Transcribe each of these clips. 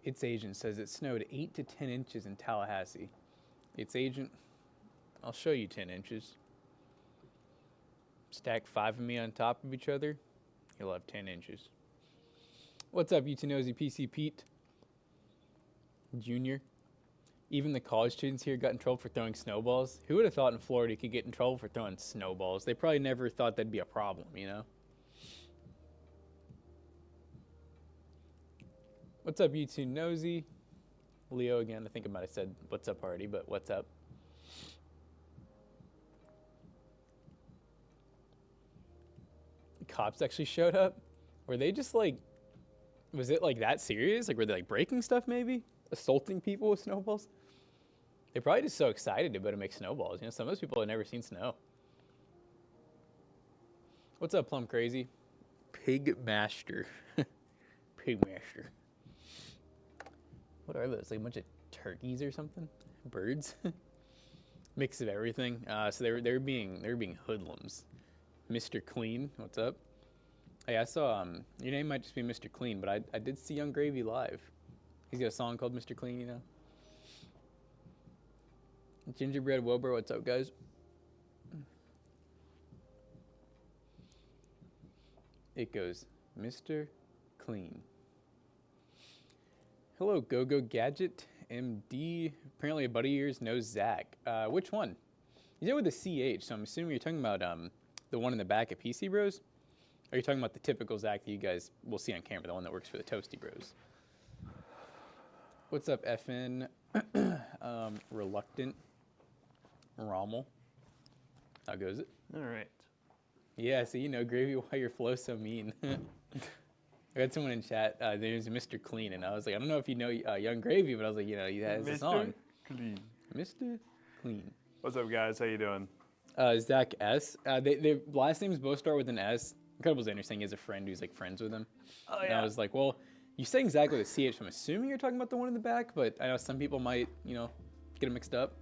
Its agent says it snowed 8 to 10 inches in Tallahassee. Its agent, I'll show you 10 inches. Stack 5 of me on top of each other, you'll have 10 inches. What's up, you two nosy PC Pete Jr.? Even the college students here got in trouble for throwing snowballs. Who would have thought in Florida you could get in trouble for throwing snowballs? They probably never thought that'd be a problem, you know? What's up, you two nosy? Leo again. I think I might have said what's up already, but what's up? The cops actually showed up? Were they just like, was it like that serious? Like, were they like breaking stuff maybe? Assaulting people with snowballs? They're probably just so excited to be able to make snowballs. You know, some of those people have never seen snow. What's up, Plum Crazy? Pig Master. Pig Master. What are those? Like a bunch of turkeys or something? Birds? Mix of everything. So they're being hoodlums. Mr. Clean, what's up? Hey, I saw your name might just be Mr. Clean, but I did see Young Gravy live. He's got a song called Mr. Clean, you know. Gingerbread Wilbur, what's up, guys? It goes, Mr. Clean. Hello, Go-Go Gadget MD. Apparently a buddy of yours knows Zach. Which one? He's there with a CH, so I'm assuming you're talking about the one in the back at PC Bros? Or are you talking about the typical Zach that you guys will see on camera, the one that works for the Toasty Bros? What's up, FN? Reluctant Rommel. How goes it? All right. Yeah, so you know, Gravy, why your flow so mean. I got someone in chat, there's Mr. Clean, and I was like, I don't know if you know Young Gravy, but I was like, you know, he has a song. Clean. Mr. Clean. What's up, guys? How you doing? Zach S. Their last names both start with an S. Incredible Xander saying he has a friend who's like friends with him. Oh, and yeah. I was like, well, you saying Zach with a CH, I'm assuming you're talking about the one in the back, but I know some people might, you know, get it mixed up.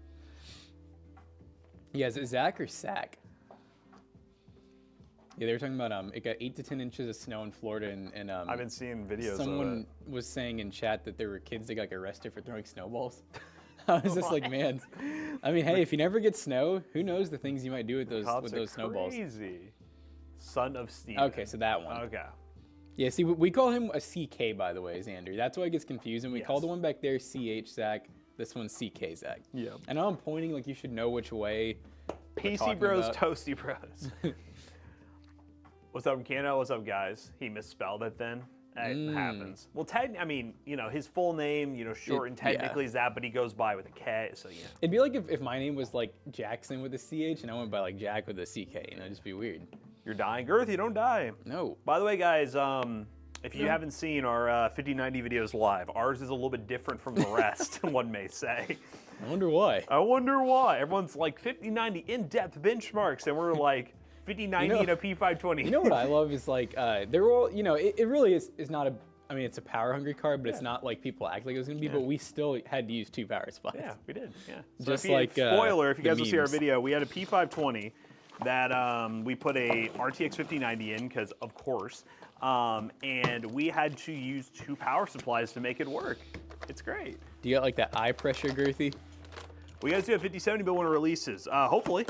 Yeah, is it Zach or Sack? Yeah, they were talking about it got 8 to 10 inches of snow in Florida, and I've been seeing videos someone of it. was saying in chat that there were kids that got like, arrested for throwing snowballs. I was just like, man, I mean, hey, if you never get snow, who knows the things you might do with those snowballs. Crazy. Son of Steve. Okay, so that one. Okay. Yeah, see, we call him a CK, by the way, Xander. That's why it gets confusing. We Yes. call the one back there CH Zach. This one's CK Zach. Yeah. And now I'm pointing like you should know which way. we're PC talking Bros, about. Toasty Bros. What's up, Kano? What's up, guys? He misspelled it then. It happens. Well, I mean, you know, his full name, you know, shortened technically is that, but he goes by with a K, so yeah. It'd be like if my name was like Jackson with a CH and I went by like Jack with a CK, you know, it'd just be weird. You're dying, Girth, you don't die. No. By the way, guys, if you haven't seen our 5090 videos live, ours is a little bit different from the rest, one may say. I wonder why. I wonder why. Everyone's like 5090 in-depth benchmarks, and we're like 5090 and a P520. You know what I love is like, they're all, you know, it really is not a, I mean, it's a power-hungry card, but it's not like people act like it was going to be, but we still had to use 2 power spots. Yeah, we did, yeah. So Just if you, like, spoiler, if you the guys will see our memes. video, we had a P520 that we put a RTX 5090 in, because of course, and we had to use 2 power supplies to make it work. It's great. Do you got like that eye pressure, Girthy? We guys do have 5070 build when it releases, hopefully.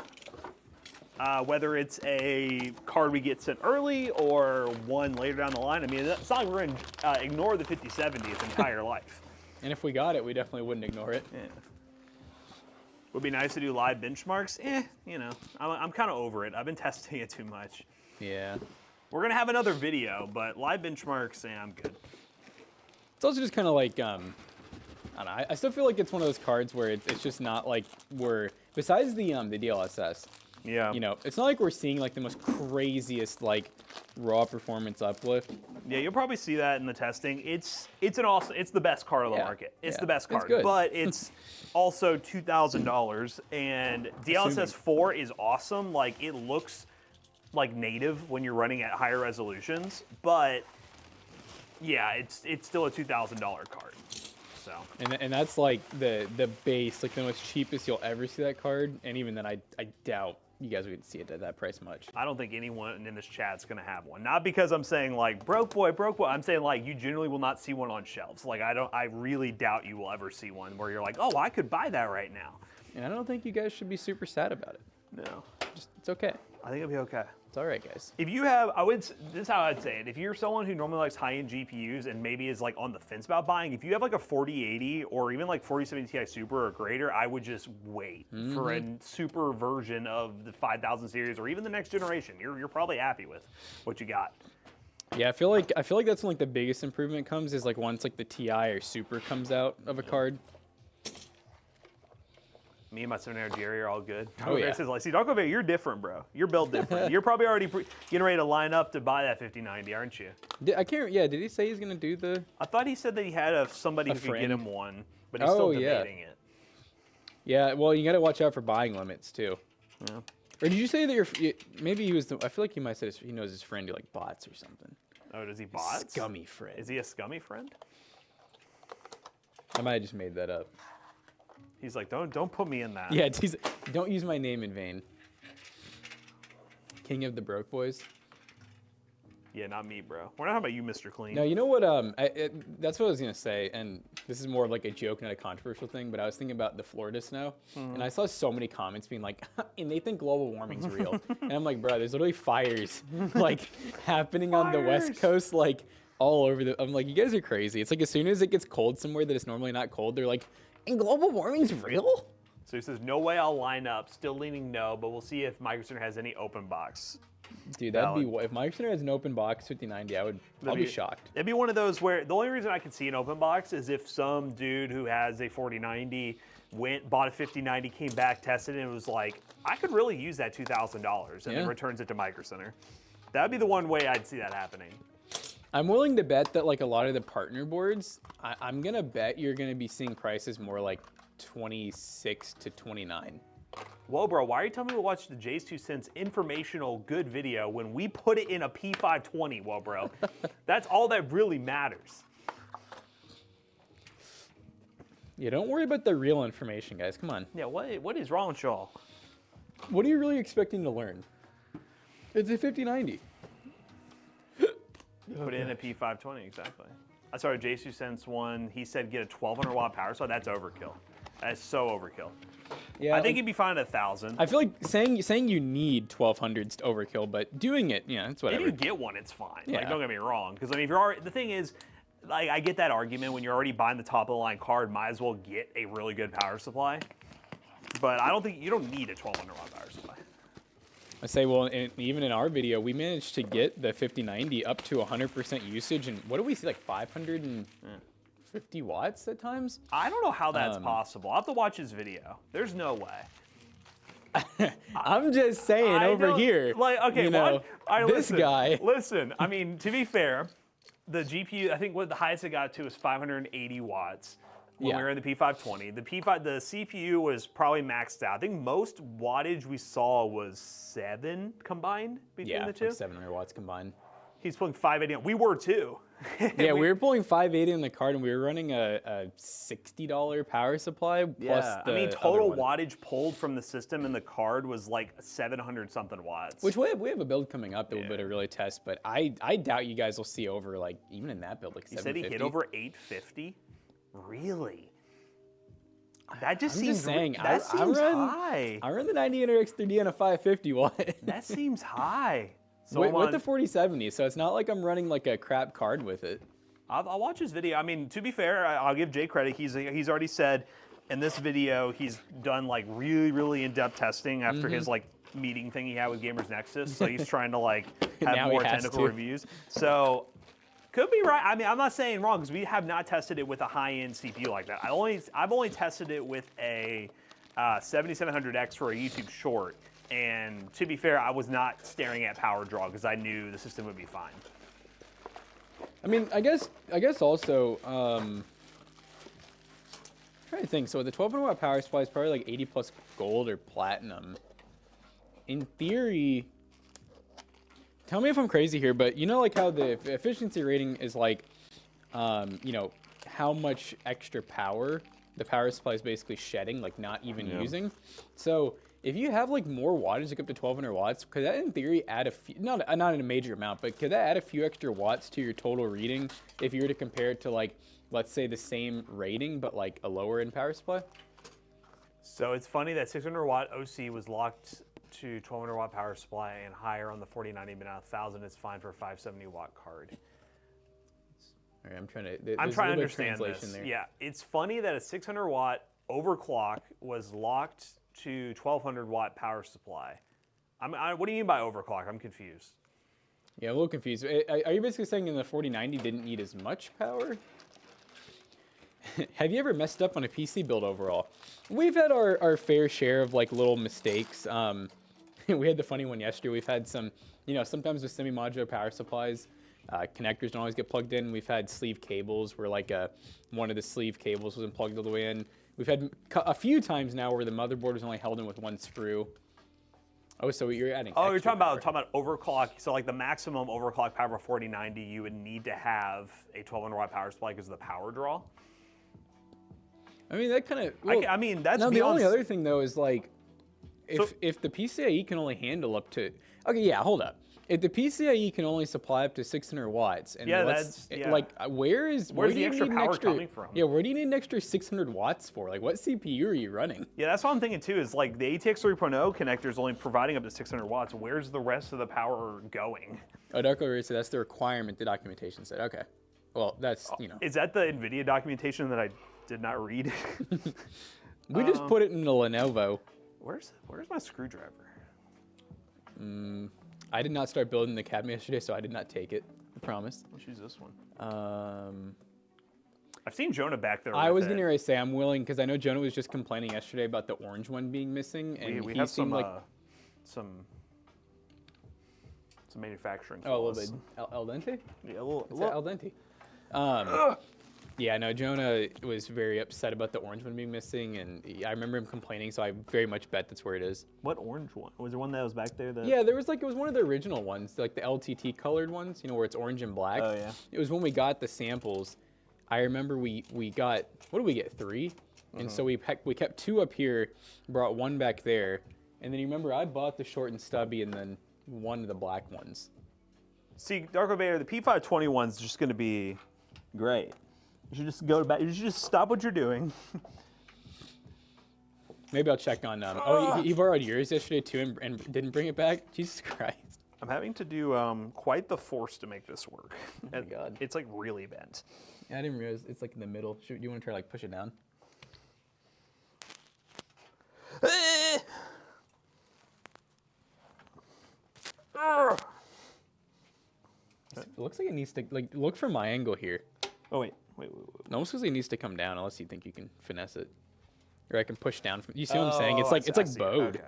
Whether it's a card we get sent early or one later down the line. I mean, it's not like we're going to ignore the 5070 its entire life. And if we got it, we definitely wouldn't ignore it. Yeah. Would be nice to do live benchmarks. You know, I'm kind of over it. I've been testing it too much. Yeah. We're going to have another video, but live benchmarks, I'm good. It's also just kind of like, I don't know, I still feel like it's one of those cards where it's just not like we're, besides the DLSS, Yeah. you know, it's not like we're seeing like the most craziest like raw performance uplift. Yeah, you'll probably see that in the testing. It's the best card on the market. It's the best card, good. but it's also $2,000, and DLSS 4 is awesome. Like, it looks like native when you're running at higher resolutions, but yeah, it's still a $2,000 card. So. And that's like the base, like the most cheapest you'll ever see that card, and even then I doubt you guys would see it at that price much. I don't think anyone in this chat's gonna have one. Not because I'm saying like broke boy. I'm saying like you generally will not see one on shelves. Like I really doubt you will ever see one where you're like, oh, I could buy that right now. And I don't think you guys should be super sad about it. No, It's okay. I think it'll be okay. It's all right, guys. If you have, this is how I'd say it. If you're someone who normally likes high-end GPUs and maybe is like on the fence about buying, if you have like a 4080 or even like 4070 Ti Super or greater, I would just wait for a super version of the 5000 series or even the next generation. You're probably happy with what you got. Yeah, I feel like that's when like the biggest improvement comes is like once like the Ti or Super comes out of a card. Me and my 700 Jerry are all good. Oh, yeah. Says, like, see, Darko Bear, you're different, bro. You're built different. You're probably already getting ready to line up to buy that 5090, aren't you? I can't. Yeah, did he say he's gonna do the? I thought he said that he had somebody who could get friend. him one, but he's still debating it. Yeah, well, you got to watch out for buying limits too. Yeah. Or did you say that maybe he was? I feel like he might say he knows his friend who like bots or something. Oh, does he bots? Scummy friend. Is he a scummy friend? I might have just made that up. He's like, don't put me in that. Yeah, don't use my name in vain. King of the broke boys. Yeah, not me, bro. We're not talking about you, Mr. Clean. No, you know what? That's what I was gonna say, and this is more of like a joke, not a controversial thing. But I was thinking about the Florida snow, and I saw so many comments being like, "And they think global warming's real," and I'm like, "Bro, there's literally fires like happening on the West Coast, like all over the." I'm like, "You guys are crazy." It's like as soon as it gets cold somewhere that it's normally not cold, they're like, "And global warming's real?" So he says, no way I'll line up. Still leaning no, but we'll see if Micro Center has any open box. Dude, that'd be if Micro Center has an open box 5090, I'll be shocked. It'd be one of those where the only reason I can see an open box is if some dude who has a 4090 bought a 5090, came back, tested it, and was like, I could really use that $2,000, and then returns it to Micro Center. That'd be the one way I'd see that happening. I'm willing to bet that like a lot of the partner boards, I'm gonna bet you're gonna be seeing prices more like 26 to 29. Whoa, bro, why are you telling me to watch the Jay's 2 cents informational good video when we put it in a P520? Whoa, bro. That's all that really matters. Yeah, don't worry about the real information, guys. Come on. Yeah, what is wrong with y'all? What are you really expecting to learn? It's a 5090. Put it in a P520, exactly. I saw a Jay's 2 cents one. He said get a 1200 watt power supply. That's overkill. That is so overkill. Yeah, I think you'd be fine at 1,000. I feel like saying you need 1200's overkill, but doing it, yeah, it's whatever. If you get one, it's fine. Yeah. Like, don't get me wrong. Because I mean, if you're already, the thing is, like, I get that argument when you're already buying the top of the line card, might as well get a really good power supply. But I don't think you don't need a 1200 watt power supply. I say, well, even in our video, we managed to get the 5090 up to 100% usage, and what do we see, like 550 watts at times? I don't know how that's possible. I'll have to watch his video. There's no way. I'm just saying over here. Like, okay, you know, this guy. Listen, I mean, to be fair, the GPU, I think what the highest it got to was 580 watts. When we were in the P520. The CPU was probably maxed out. I think most wattage we saw was 7 combined between the two. Like 700 watts combined. He's pulling 580. We were too. Yeah, we were pulling 580 in the card, and we were running a $60 power supply plus the I mean, total other one. wattage pulled from the system in the card was like 700 something watts. Which we have a build coming up that we'll be able to really test, but I doubt you guys will see over like even in that build like 750. You said he hit over 850. Really? That just seems high. I run the 90 NRX 3D on a 550 watt. That seems high. So with the 4070, so it's not like I'm running like a crap card with it. I'll watch his video. I mean, to be fair, I'll give Jay credit. He's already said in this video he's done like really in-depth testing after his like meeting thing he had with Gamers Nexus. So he's trying to like have more technical reviews. So. Could be right. I mean, I'm not saying wrong because we have not tested it with a high-end CPU like that. I've only tested it with a 7700X for a YouTube short, and to be fair, I was not staring at power draw because I knew the system would be fine. I mean, I guess also I'm trying to think. So the 1200 watt power supply is probably like 80 plus gold or platinum. In theory. Tell me if I'm crazy here, but you know like how the efficiency rating is like, you know, how much extra power the power supply is basically shedding, like not even using. So if you have like more wattage, like up to 1200 watts, could that in theory add a few, not in a major amount, but could that add a few extra watts to your total reading if you were to compare it to like, let's say the same rating, but like a lower end power supply? So it's funny that 600 watt OC was locked to 1200 watt power supply and higher on the 4090, but now 1000 is fine for a 570 watt card. All right, I'm trying to to understand this. there. Yeah, it's funny that a 600 watt overclock was locked to 1200 watt power supply. What do you mean by overclock? I'm confused. Yeah, a little confused. Are you basically saying in the 4090 didn't need as much power? Have you ever messed up on a PC build overall? We've had our fair share of like little mistakes. We had the funny one yesterday. We've had some, sometimes with semi-modular power supplies, connectors don't always get plugged in. We've had sleeve cables where like one of the sleeve cables wasn't plugged all the way in. We've had a few times now where the motherboard was only held in with one screw. Oh, so you're adding. Oh, you're talking about overclock. So like the maximum overclock power of 4090, you would need to have a 1200 watt power supply because of the power draw. I mean, that kind of. I mean, that's. Now the only other thing though is like, if the PCIe can only handle up to. Okay, yeah, hold up. If the PCIe can only supply up to 600 watts, and like, where's the extra power coming from? Yeah, where do you need an extra 600 watts for? Like, what CPU are you running? Yeah, that's what I'm thinking too. Is like the ATX 3.0 connector is only providing up to 600 watts. Where's the rest of the power going? Oh, Dark Lord said that's the requirement the documentation said. Okay, well that's Is that the NVIDIA documentation that I did not read? We just put it in the Lenovo. Where's my screwdriver? I did not start building the cabinet yesterday, so I did not take it. I promise. Let's use this one. I've I've seen Jonah back there. I was going to say I'm willing because I know Jonah was just complaining yesterday about the orange one being missing, and we he have seemed like some manufacturing. Oh, a little bit al dente. Yeah, a little al dente. Yeah, no, Jonah was very upset about the orange one being missing, and I remember him complaining, so I very much bet that's where it is. What orange one? Was there one that was back there? Yeah, there was it was one of the original ones, like the LTT colored ones, where it's orange and black. Oh, yeah. It was when we got the samples. I remember we got, what did we get, 3? And so we kept 2 up here, brought 1 back there, and then you remember I bought the short and stubby and then one of the black ones. See, Darko Vader, the P521 is just going to be great. You should just go back. You should just stop what you're doing. Maybe I'll check on. Oh, he borrowed yours yesterday too, and didn't bring it back. Jesus Christ! I'm having to do quite the force to make this work. Oh my God! It's like really bent. Yeah, I didn't realize it's like in the middle. Do you want to try to like push it down? It looks like it needs to look from my angle here. Oh wait. It almost looks like it needs to come down unless you think you can finesse it. Or I can push down from. You see what I'm saying? It's like bowed. Okay.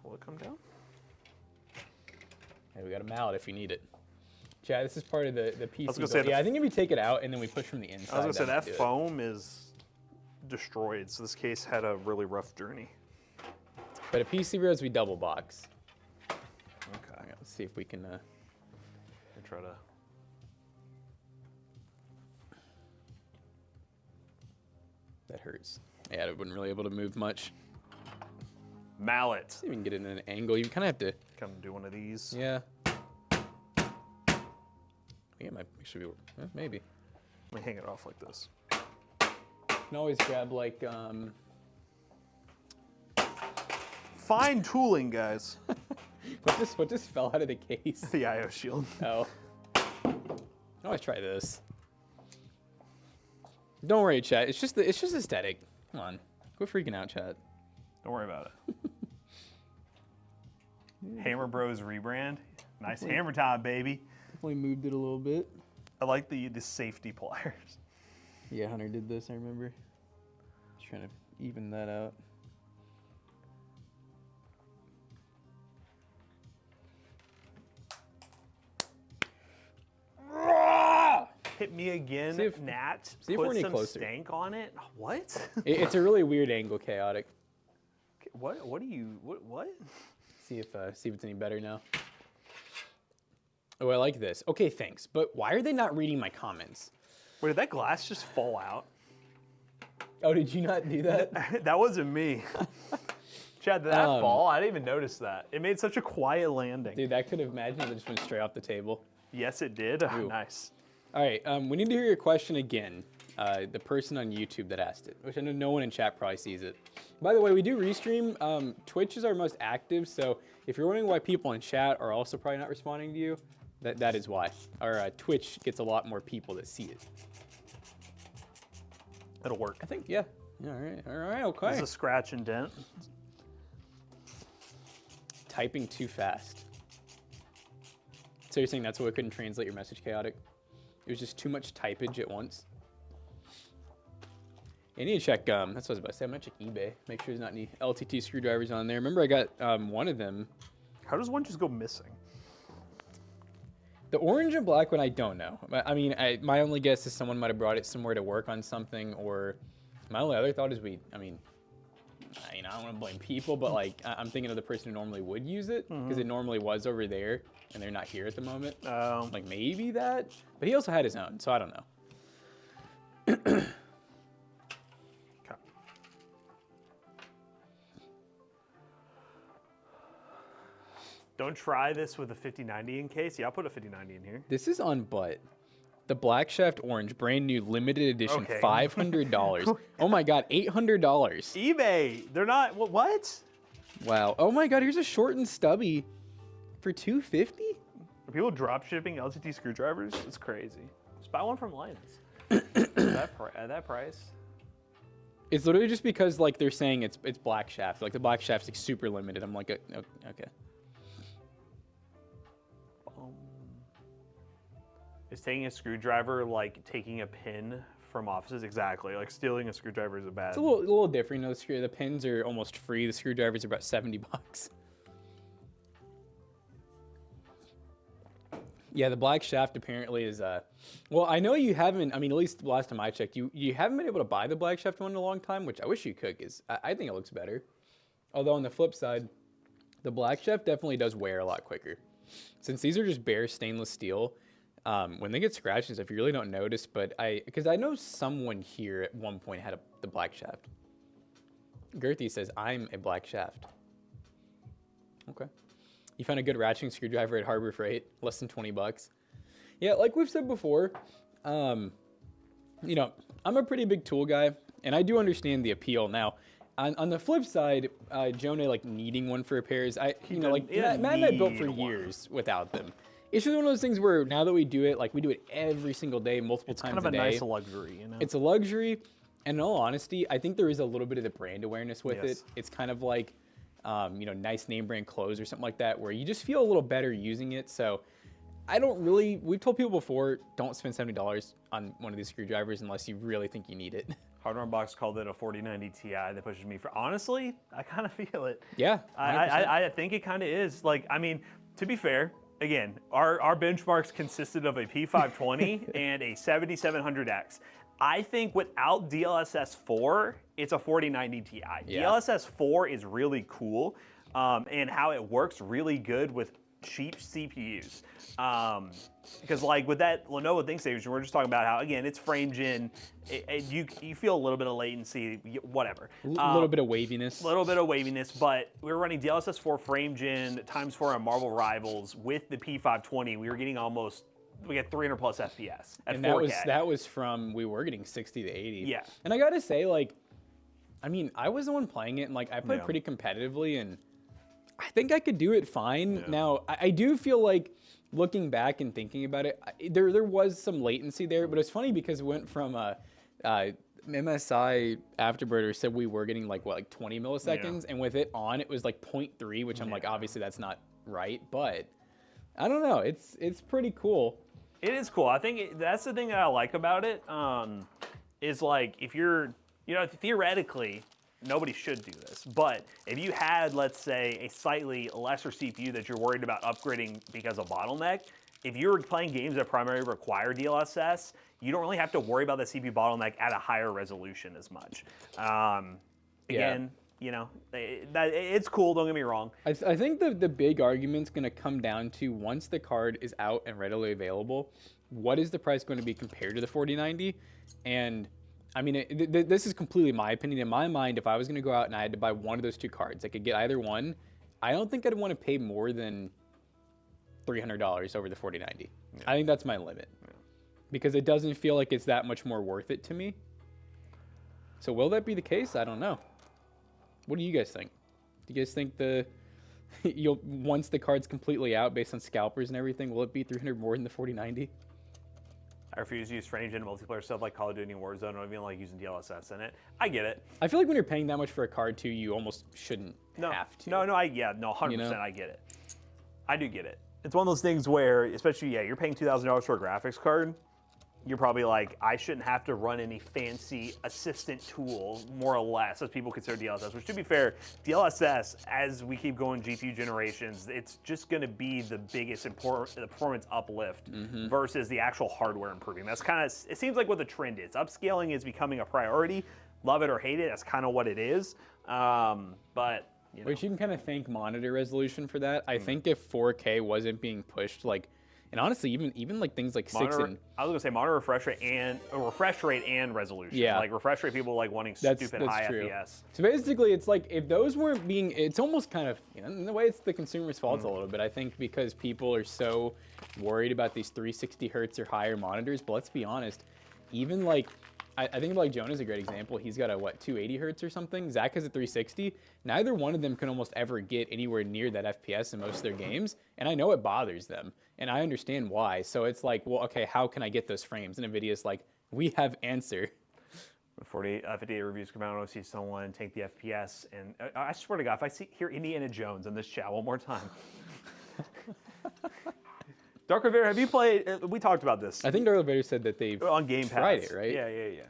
Will it come down? Hey, we got a mallet if you need it. Chad, this is part of the PC. I was gonna say I think if you take it out and then we push from the inside. I was gonna say that foam is destroyed, so this case had a really rough journey. But a pcbros we double box. Okay. Right, let's see if we can. Try to. That hurts. Yeah, I wasn't really able to move much. Mallet. Let's see if we can get it in an angle. You kind of have to. Come do one of these. Yeah. I think it might actually be. Maybe. Let me hang it off like this. You can always grab like. Fine tooling, guys. What just fell out of the case? The IO shield. Oh. I always try this. Don't worry, chat. It's just aesthetic. Come on, quit freaking out, chat. Don't worry about it. Hammer Bros rebrand. Nice hammer time, baby. Definitely moved it a little bit. I like the safety pliers. Yeah, Hunter did this. I remember. Just trying to even that out. Hit me again, Nat. See if Put we're any some closer. stank on it. What? It's a really weird angle, chaotic. What do you? What? See if it's any better now. Oh, I like this. Okay, thanks. But why are they not reading my comments? Wait, did that glass just fall out? Oh, did you not do that? That wasn't me. Chad, did that fall? I didn't even notice that. It made such a quiet landing. Dude, that could have imagined it just went straight off the table. Yes, it did. Oh, nice. All right, we need to hear your question again. The person on YouTube that asked it, which I know no one in chat probably sees it. By the way, we do restream. Twitch is our most active, so if you're wondering why people in chat are also probably not responding to you, that is why. Our Twitch gets a lot more people that see it. It'll work. I think, yeah. All right, okay. There's a scratch and dent. Typing too fast. So you're saying that's why I couldn't translate your message chaotic? It was just too much typage at once. I need to check, that's what I was about to say. I'm gonna check eBay. Make sure there's not any LTT screwdrivers on there. Remember I got one of them. How does one just go missing? The orange and black one, I don't know. I mean, my only guess is someone might have brought it somewhere to work on something, or my only other thought is I don't want to blame people, but like I'm thinking of the person who normally would use it because it normally was over there and they're not here at the moment. Like maybe that, but he also had his own, so I don't know. Okay. Don't try this with a 5090 in case. Yeah, I'll put a 5090 in here. This is on butt. The Black Shaft Orange, brand new, limited edition, Okay. $500. Oh my God, $800. eBay, they're not, what? Wow. Oh my God, here's a short and stubby for $250. Are people drop shipping LTT screwdrivers? It's crazy. Just buy one from Linus. At that price. It's literally just because like they're saying it's Black Shaft. Like the Black Shaft's like super limited. I'm like, okay. Is taking a screwdriver like taking a pin from offices? Exactly. Like stealing a screwdriver is a bad. It's a little different. You know, the pins are almost free. The screwdrivers are about $70. Yeah, the Black Shaft apparently is well, I know you haven't. I mean, at least the last time I checked, you haven't been able to buy the Black Shaft one in a long time, which I wish you could, because I think it looks better. Although on the flip side, the Black Shaft definitely does wear a lot quicker. Since these are just bare stainless steel. When they get scratched and stuff, you really don't notice, but because I know someone here at one point had the Black Shaft. Gertie says, I'm a Black Shaft. Okay. You found a good ratcheting screwdriver at Harbor Freight, less than $20. Yeah, like we've said before, you know, I'm a pretty big tool guy, and I do understand the appeal. Now, on the flip side, Jonah, like needing one for repairs, Matt and I built for years without them. It's just one of those things where now that we do it, like we do it every single day, multiple times a day. It's kind of a nice luxury, you know? It's a luxury, and in all honesty, I think there is a little bit of the brand awareness with it. It's kind of like, you know, nice name brand clothes or something like that, where you just feel a little better using it. So I don't really, we've told people before, don't spend $70 on one of these screwdrivers unless you really think you need it. Hardware Box called it a 4090 Ti that pushes me for, honestly, I kind of feel it. Yeah. I think it kind of is. Like, I mean, to be fair, again, our benchmarks consisted of a P520 and a 7700X. I think without DLSS 4, it's a 4090 Ti. Yeah. DLSS 4 is really cool, and how it works really good with cheap CPUs. Because like with that Lenovo ThinkStation, we're just talking about how, again, it's frame gen. You feel a little bit of latency, whatever. A little bit of waviness. A little bit of waviness, but we were running DLSS 4 frame gen times 4 on Marvel Rivals with the P520. We were getting we got 300 plus FPS at 4K. That was from, we were getting 60 to 80. Yeah. And I gotta say, like, I mean, I was the one playing it, and like I played pretty competitively, and I think I could do it fine. Yeah. Now, I do feel like, looking back and thinking about it, there was some latency there, but it's funny because it went from MSI Afterburner said we were getting like 20 milliseconds, and with it on, it was like 0.3, which I'm like, obviously that's not right, but I don't know, it's pretty cool. It is cool. I think that's the thing that I like about it, is like if you're, you know, theoretically, nobody should do this, but if you had, let's say, a slightly lesser CPU that you're worried about upgrading because of bottleneck, if you're playing games that primarily require DLSS, you don't really have to worry about the CPU bottleneck at a higher resolution as much. Again, you know, it's cool, don't get me wrong. I think the big argument's going to come down to, once the card is out and readily available, what is the price going to be compared to the 4090? And I mean, this is completely my opinion. In my mind, if I was going to go out and I had to buy one of those two cards, I could get either one. I don't think I'd want to pay more than $300 over the 4090. Yeah. I think that's my limit. Yeah. Because it doesn't feel like it's that much more worth it to me. So will that be the case? I don't know. What do you guys think? Do you guys think once the card's completely out based on scalpers and everything, will it be 300 more than the 4090? I refuse to use strange and multiplayer stuff like Call of Duty and Warzone. I don't even like using DLSS in it. I get it. I feel like when you're paying that much for a card too, you almost shouldn't have to. No, 100%. You know? I get it. I do get it. It's one of those things where, especially, you're paying $2,000 for a graphics card. You're probably like, I shouldn't have to run any fancy assistant tool, more or less, as people consider DLSS. Which, to be fair, DLSS, as we keep going GPU generations, it's just going to be the biggest performance uplift versus the actual hardware improving. That's kind of, it seems like what the trend is. Upscaling is becoming a priority. Love it or hate it, that's kind of what it is. But you know. Which you can kind of thank monitor resolution for that. I think if 4K wasn't being pushed, like. And honestly, even like things like monitor, 6 and... I was going to say monitor refresh rate and resolution. Yeah. Like refresh rate, people like wanting stupid high true. FPS. So basically, it's like if those weren't being... It's almost kind of... in the way, it's the consumer's fault a little bit. I think because people are so worried about these 360 hertz or higher monitors. But let's be honest, even like... I think like Jonah's a great example. He's got a, 280 hertz or something? Zach has a 360. Neither one of them can almost ever get anywhere near that FPS in most of their games. And I know it bothers them. And I understand why. So it's like, well, okay, how can I get those frames? And NVIDIA's like, we have answer. 58 reviews come out, I see someone take the FPS. And I swear to God, if I hear Indiana Jones in this chat one more time. Dark Rivera, have you played? We talked about this. I think Dark Rivera said that they've on Game Pass. Tried it, right? Yeah.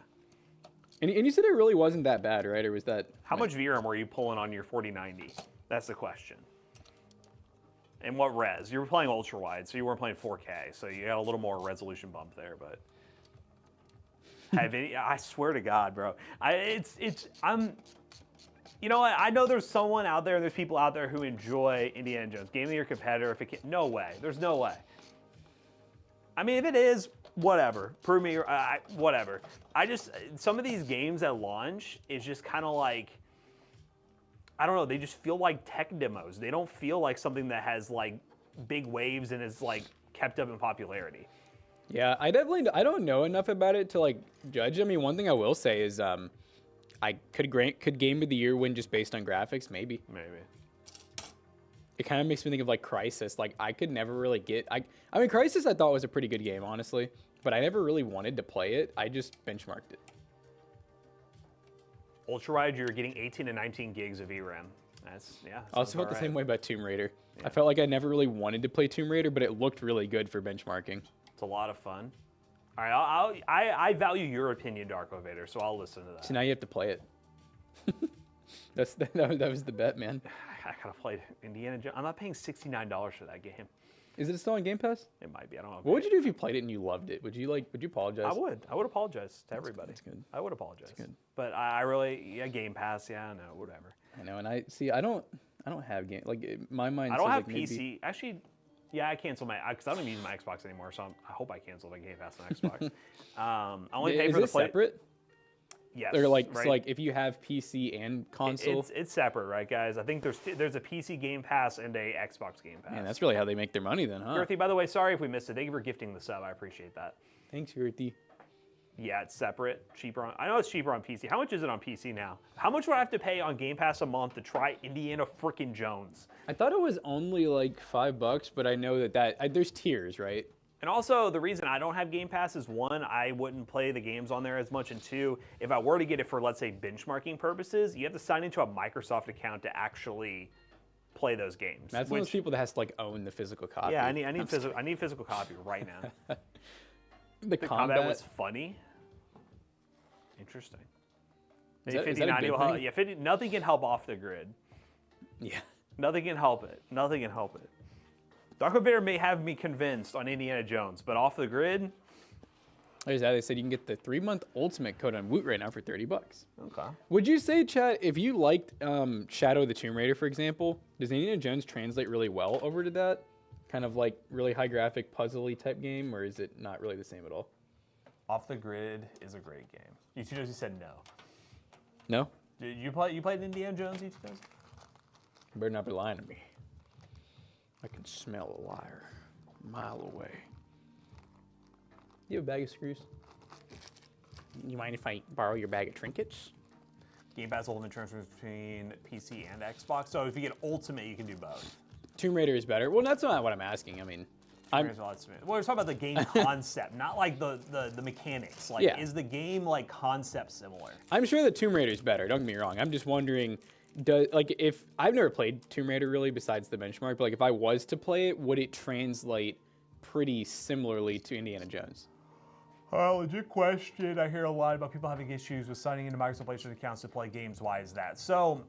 And you said it really wasn't that bad, right? Or was that? How much VRAM were you pulling on your 4090? That's the question. And what res? You were playing ultra wide, so you weren't playing 4K, so you got a little more resolution bump there. But I swear to God, bro, I'm. You know what? I know there's someone out there, and there's people out there who enjoy Indiana Jones. Game of the Year competitor. If it can, no way. There's no way. I mean, if it is, whatever. Prove me, whatever. Some of these games at launch is just kind of like, I don't know, they just feel like tech demos. They don't feel like something that has like big waves and is like kept up in popularity. Yeah, I don't know enough about it to like judge. I mean, one thing I will say is could Game of the Year win just based on graphics? Maybe. It kind of makes me think of like Crysis. Like I could never really get. I mean, Crysis I thought was a pretty good game, honestly, but I never really wanted to play it. I just benchmarked it. Ultra wide, you're getting 18 to 19 gigs of VRAM. I also felt the same way about Tomb Raider. Yeah. I felt like I never really wanted to play Tomb Raider, but it looked really good for benchmarking. It's a lot of fun. All right, I value your opinion, Darko Vader, so I'll listen to that. So now you have to play it. that was the bet, man. I gotta play Indiana Jones. I'm not paying $69 for that game. Is it still on Game Pass? It might be. I don't know. What would you do if you played it and you loved it? Would you apologize? I would apologize to everybody. That's good. I would apologize. That's good. But I really, Game Pass, no, whatever. I know, and I don't have game my mind. I don't have like PC. Maybe... Actually, I canceled because I don't even use my Xbox anymore. So I hope I canceled my Game Pass on Xbox. I only pay for the play. Separate? Yes. They're like right? So like if you have PC and console, it's separate, right, guys? I think there's a PC Game Pass and a Xbox Game Pass. Man, that's really how they make their money, then, huh? Girthy, by the way, sorry if we missed it. Thank you for gifting the sub. I appreciate that. Thanks, Girthy. Yeah, it's separate, cheaper on. I know it's cheaper on PC. How much is it on PC now? How much would I have to pay on Game Pass a month to try Indiana frickin' Jones? I thought it was only like $5, but I know that there's tiers, right? And also, the reason I don't have Game Pass is, one, I wouldn't play the games on there as much, and two, if I were to get it for, let's say, benchmarking purposes, you have to sign into a Microsoft account to actually play those games. That's one of those people that has to like own the physical copy. Yeah, I need physical copy right now. The combat was funny. Interesting. Is that a good thing? Nothing can help off the grid. Yeah. Nothing can help it. Nothing can help it. Darko Vader may have me convinced on Indiana Jones, but off the grid. There's that. They said you can get the 3-month Ultimate code on Woot right now for $30. Okay. Would you say, Chad, if you liked Shadow of the Tomb Raider, for example, does Indiana Jones translate really well over to that? Kind of like really high graphic, puzzly type game, or is it not really the same at all? Off the Grid is a great game. You said no. No? Did you played Indiana Jones, you You better not be lying to me. I can smell a liar a mile away. You have a bag of screws? You mind if I borrow your bag of trinkets? Game Pass Ultimate transfers between PC and Xbox. So if you get Ultimate, you can do both. Tomb Raider is better. Well, that's not what I'm asking. I mean, Well, we're talking about the game concept, not like the mechanics. Like, Yeah. is the game like concept similar? I'm sure that Tomb Raider is better. Don't get me wrong. I'm just wondering, if I've never played Tomb Raider really, besides the benchmark, but like if I was to play it, would it translate pretty similarly to Indiana Jones? Legit question. I hear a lot about people having issues with signing into Microsoft PlayStation accounts to play games. Why is that? So,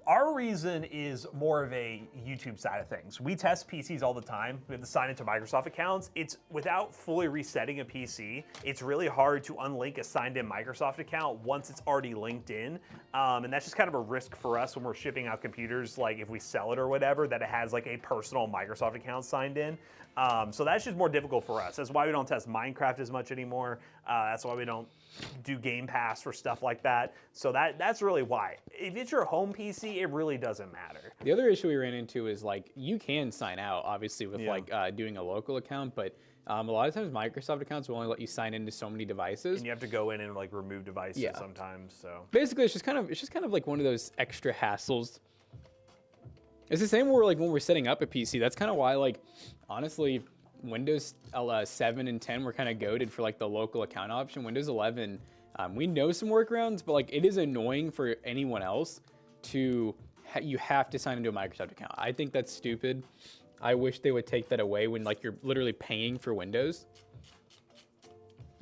our reason is more of a YouTube side of things. We test PCs all the time. We have to sign into Microsoft accounts. It's without fully resetting a PC, it's really hard to unlink a signed in Microsoft account once it's already linked in. And that's just kind of a risk for us when we're shipping out computers, like if we sell it or whatever, that it has like a personal Microsoft account signed in. So that's just more difficult for us. That's why we don't test Minecraft as much anymore. That's why we don't do Game Pass for stuff like that. So that's really why. If it's your home PC, it really doesn't matter. The other issue we ran into is like you can sign out obviously with doing a local account, but a lot of times Microsoft accounts will only let you sign into so many devices. And you have to go in and like remove devices sometimes. So basically, it's just kind of like one of those extra hassles. It's the same where like when we're setting up a PC. That's kind of why like honestly, Windows 7 and 10 were kind of goated for like the local account option. Windows 11, we know some workarounds, but like it is annoying for anyone else to you have to sign into a Microsoft account. I think that's stupid. I wish they would take that away when like you're literally paying for Windows.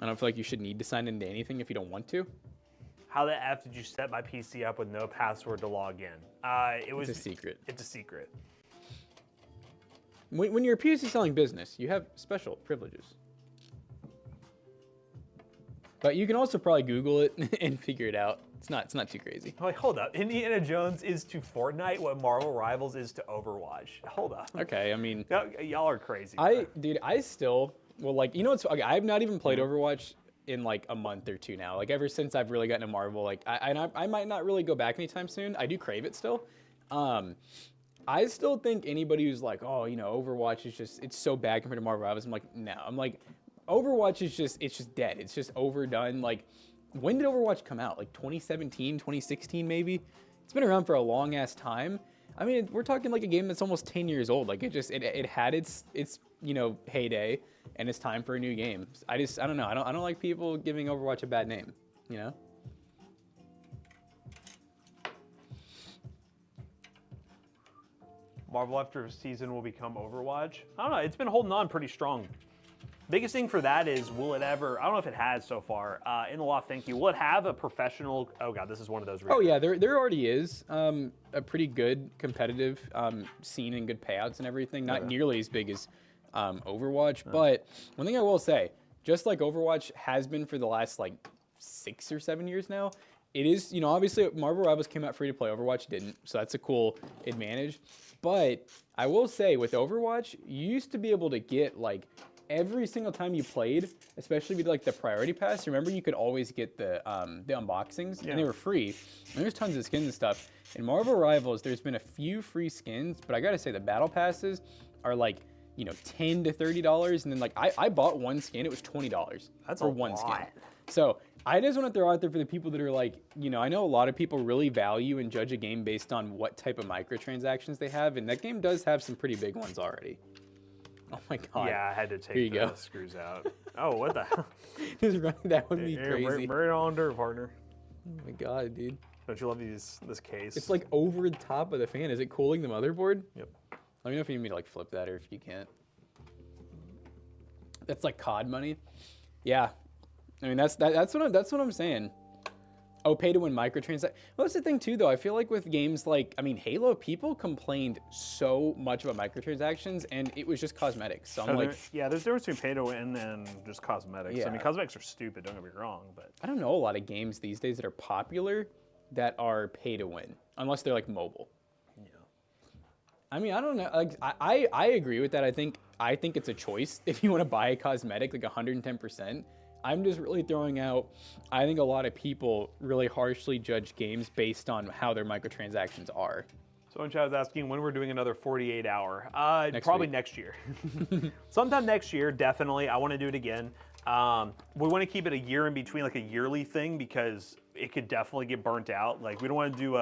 I don't feel like you should need to sign into anything if you don't want to. How the F did you set my PC up with no password to log in? It's a secret. It's a secret. When you're a PC selling business, you have special privileges. But you can also probably Google it and figure it out. It's not too crazy. Like, hold up. Indiana Jones is to Fortnite what Marvel Rivals is to Overwatch. Hold up. Okay, I mean, y'all are crazy. I still, well, like, you know what's, okay, I've not even played Overwatch in like a month or two now. Like ever since I've really gotten to Marvel, like I might not really go back anytime soon. I do crave it still. I still think anybody who's like, oh, you know, Overwatch is just, it's so bad compared to Marvel Rivals. I'm like, no. I'm like, Overwatch is just, it's just dead. It's just overdone. Like, when did Overwatch come out? Like 2017, 2016 maybe? It's been around for a long ass time. I mean, we're talking like a game that's almost 10 years old. Like it had its you know, heyday, and it's time for a new game. I don't know. I don't like people giving Overwatch a bad name, you know? Marvel after a season will become Overwatch. I don't know. It's been holding on pretty strong. Biggest thing for that is, will it ever, I don't know if it has so far, in the loft, thank you, will it have a professional, oh God, this is one of those. Oh yeah, there already is a pretty good competitive scene and good payouts and everything. Not nearly as big as Overwatch, but one thing I will say, just like Overwatch has been for the last like 6 or 7 years now, it is, you know, obviously Marvel Rivals came out free to play, Overwatch didn't, so that's a cool advantage. But I will say with Overwatch, you used to be able to get like every single time you played, especially with like the priority pass, remember you could always get the unboxings and they were free. And there's tons of skins and stuff. In Marvel Rivals, there's been a few free skins, but I gotta say the battle passes are like, you know, $10 to $30, and then like I bought one skin, it was $20 for one skin. So I just want to throw out there for the people that are like, you know, I know a lot of people really value and judge a game based on what type of microtransactions they have, and that game does have some pretty big ones already. Oh my God. Yeah, I had to take the screws out. Oh, what the hell? Just running that would be crazy. Bring it on dirt, partner. Oh my God, dude. Don't you love this case? It's like over the top of the fan. Is it cooling the motherboard? Yep. Let me know if you need me to like flip that or if you can't. That's like COD money. Yeah. I mean, that's what I'm saying. Oh, pay to win microtransactions. Well, that's the thing too, though. I feel like with games like, I mean, Halo, people complained so much about microtransactions, and it was just cosmetics. So I'm like, yeah, there's a difference between pay to win and just cosmetics. Yeah. I mean, cosmetics are stupid. Don't get me wrong, but I don't know a lot of games these days that are popular that are pay to win, unless they're like mobile. yeah. I mean, I don't know. Like, I agree with that. I think it's a choice if you want to buy a cosmetic, like 110%. I'm just really throwing out. I think a lot of people really harshly judge games based on how their microtransactions are. Someone was asking when we're doing another 48-hour. Next Probably week. next year. Sometime next year, definitely. I want to do it again. We want to keep it a year in between, like a yearly thing, because it could definitely get burnt out. Like, we don't want to do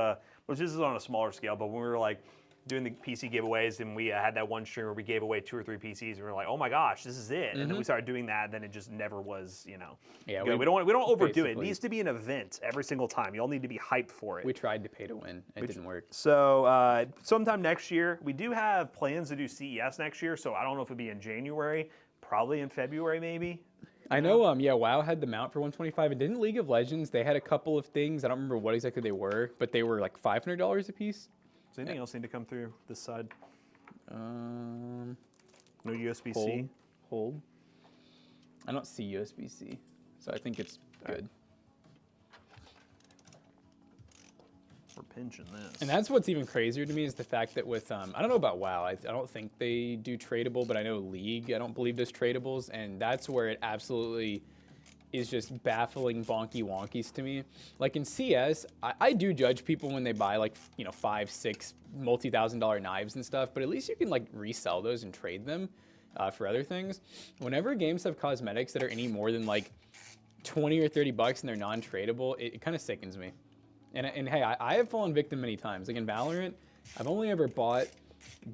which this is on a smaller scale, but when we were like doing the PC giveaways and we had that one stream where we gave away 2 or 3 PCs and we were like, oh my gosh, this is it. And then we started doing that, then it just never was, Yeah, good. We don't overdo it. It basically- needs to be an event every single time. You all need to be hyped for it. We tried to pay to win. It didn't work. So sometime next year, we do have plans to do CES next year. So I don't know if it'll be in January, probably in February, maybe. I know, yeah, WoW had the mount for 125, and didn't League of Legends, they had a couple of things, I don't remember what exactly they were, but they were like $500 a piece. Does anything else need to come through this side? No No USB-C? Hold. I don't see USB-C, so I think it's good. We're pinching this. And that's what's even crazier to me is the fact that with, I don't know about WoW, I don't think they do tradable, but I know League, I don't believe does tradables, and that's where it absolutely is just baffling bonky wonkies to me. Like in CS, I do judge people when they buy like, 5, 6 multi-$1,000 knives and stuff, but at least you can like resell those and trade them for other things. Whenever games have cosmetics that are any more than like 20 or 30 bucks and they're non-tradable, it kind of sickens me. And hey, I have fallen victim many times. Like in Valorant, I've only ever bought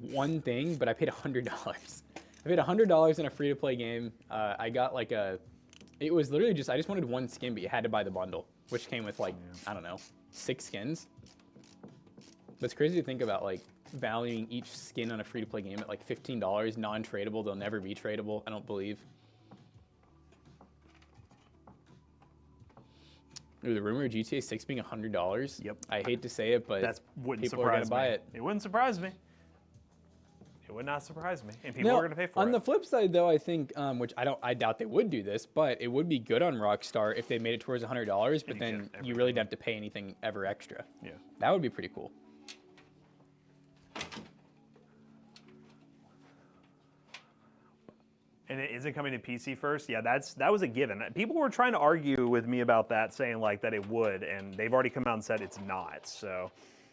one thing, but I paid $100. I paid $100 in a free-to-play game. I got like it was literally just, I just wanted one skin, but you had to buy the bundle, which came with like, I don't know, 6 skins. But it's crazy to think about like valuing each skin on a free-to-play game at like $15, non-tradable. They'll never be tradable, I don't believe. Ooh, the rumor of GTA 6 being $100. Yep. I hate to say it, but That wouldn't people surprise are gonna buy me. it. It wouldn't surprise me. It would not surprise me. And people Now, are going to pay for it. on the flip side, though, I think, which I doubt they would do this, but it would be good on Rockstar if they made it towards $100, but then you really didn't have to pay anything ever extra. Yeah. That would be pretty cool. And is it coming to PC first? Yeah, that was a given. People were trying to argue with me about that, saying like that it would, and they've already come out and said it's not. So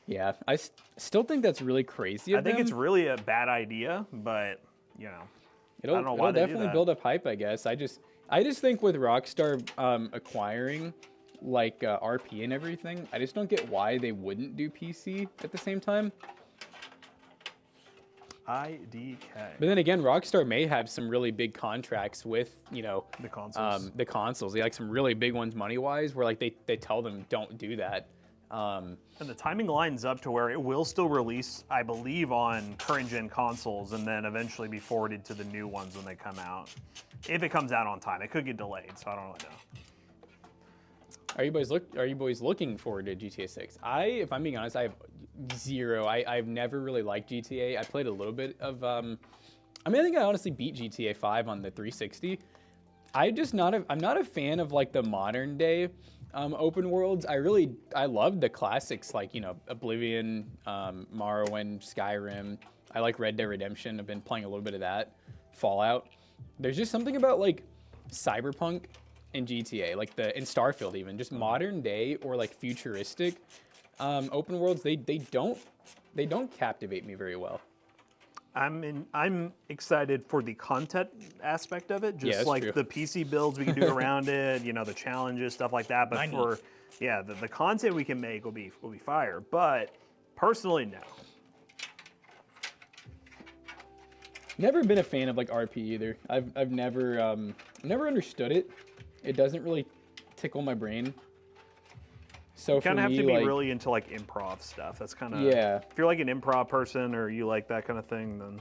Yeah, I still think that's really crazy. I think it's really a bad idea, but I don't know why it'll they do definitely that. build up hype, I guess. I just think with Rockstar acquiring like RP and everything, I just don't get why they wouldn't do PC at the same time. IDK. But then again, Rockstar may have some really big contracts with, The consoles. the consoles. They like some really big ones money-wise, where like they tell them don't do that. And the timing lines up to where it will still release, I believe, on current-gen consoles and then eventually be forwarded to the new ones when they come out. If it comes out on time. It could get delayed, so I don't really know. Are you boys looking forward to GTA 6? If I'm being honest, I have zero. I've never really liked GTA. I played a little bit of. I think I honestly beat GTA 5 on the 360. I'm not a fan of like the modern day open worlds. I love the classics like Oblivion, Morrowind, Skyrim. I like Red Dead Redemption. I've been playing a little bit of that. Fallout. There's just something about like Cyberpunk and GTA, like in Starfield even, just modern day or like futuristic open worlds. They don't captivate me very well. I'm excited for the content aspect of it, just that's like true. the PC builds we can do around it, the challenges, stuff like that. But the content we can make will be fire. But personally, no. Never been a fan of like RP either. I've never understood it. It doesn't really tickle my brain. So You kind of have to be like, really into like improv stuff. That's kind of Yeah. If you're like an improv person or you like that kind of thing, then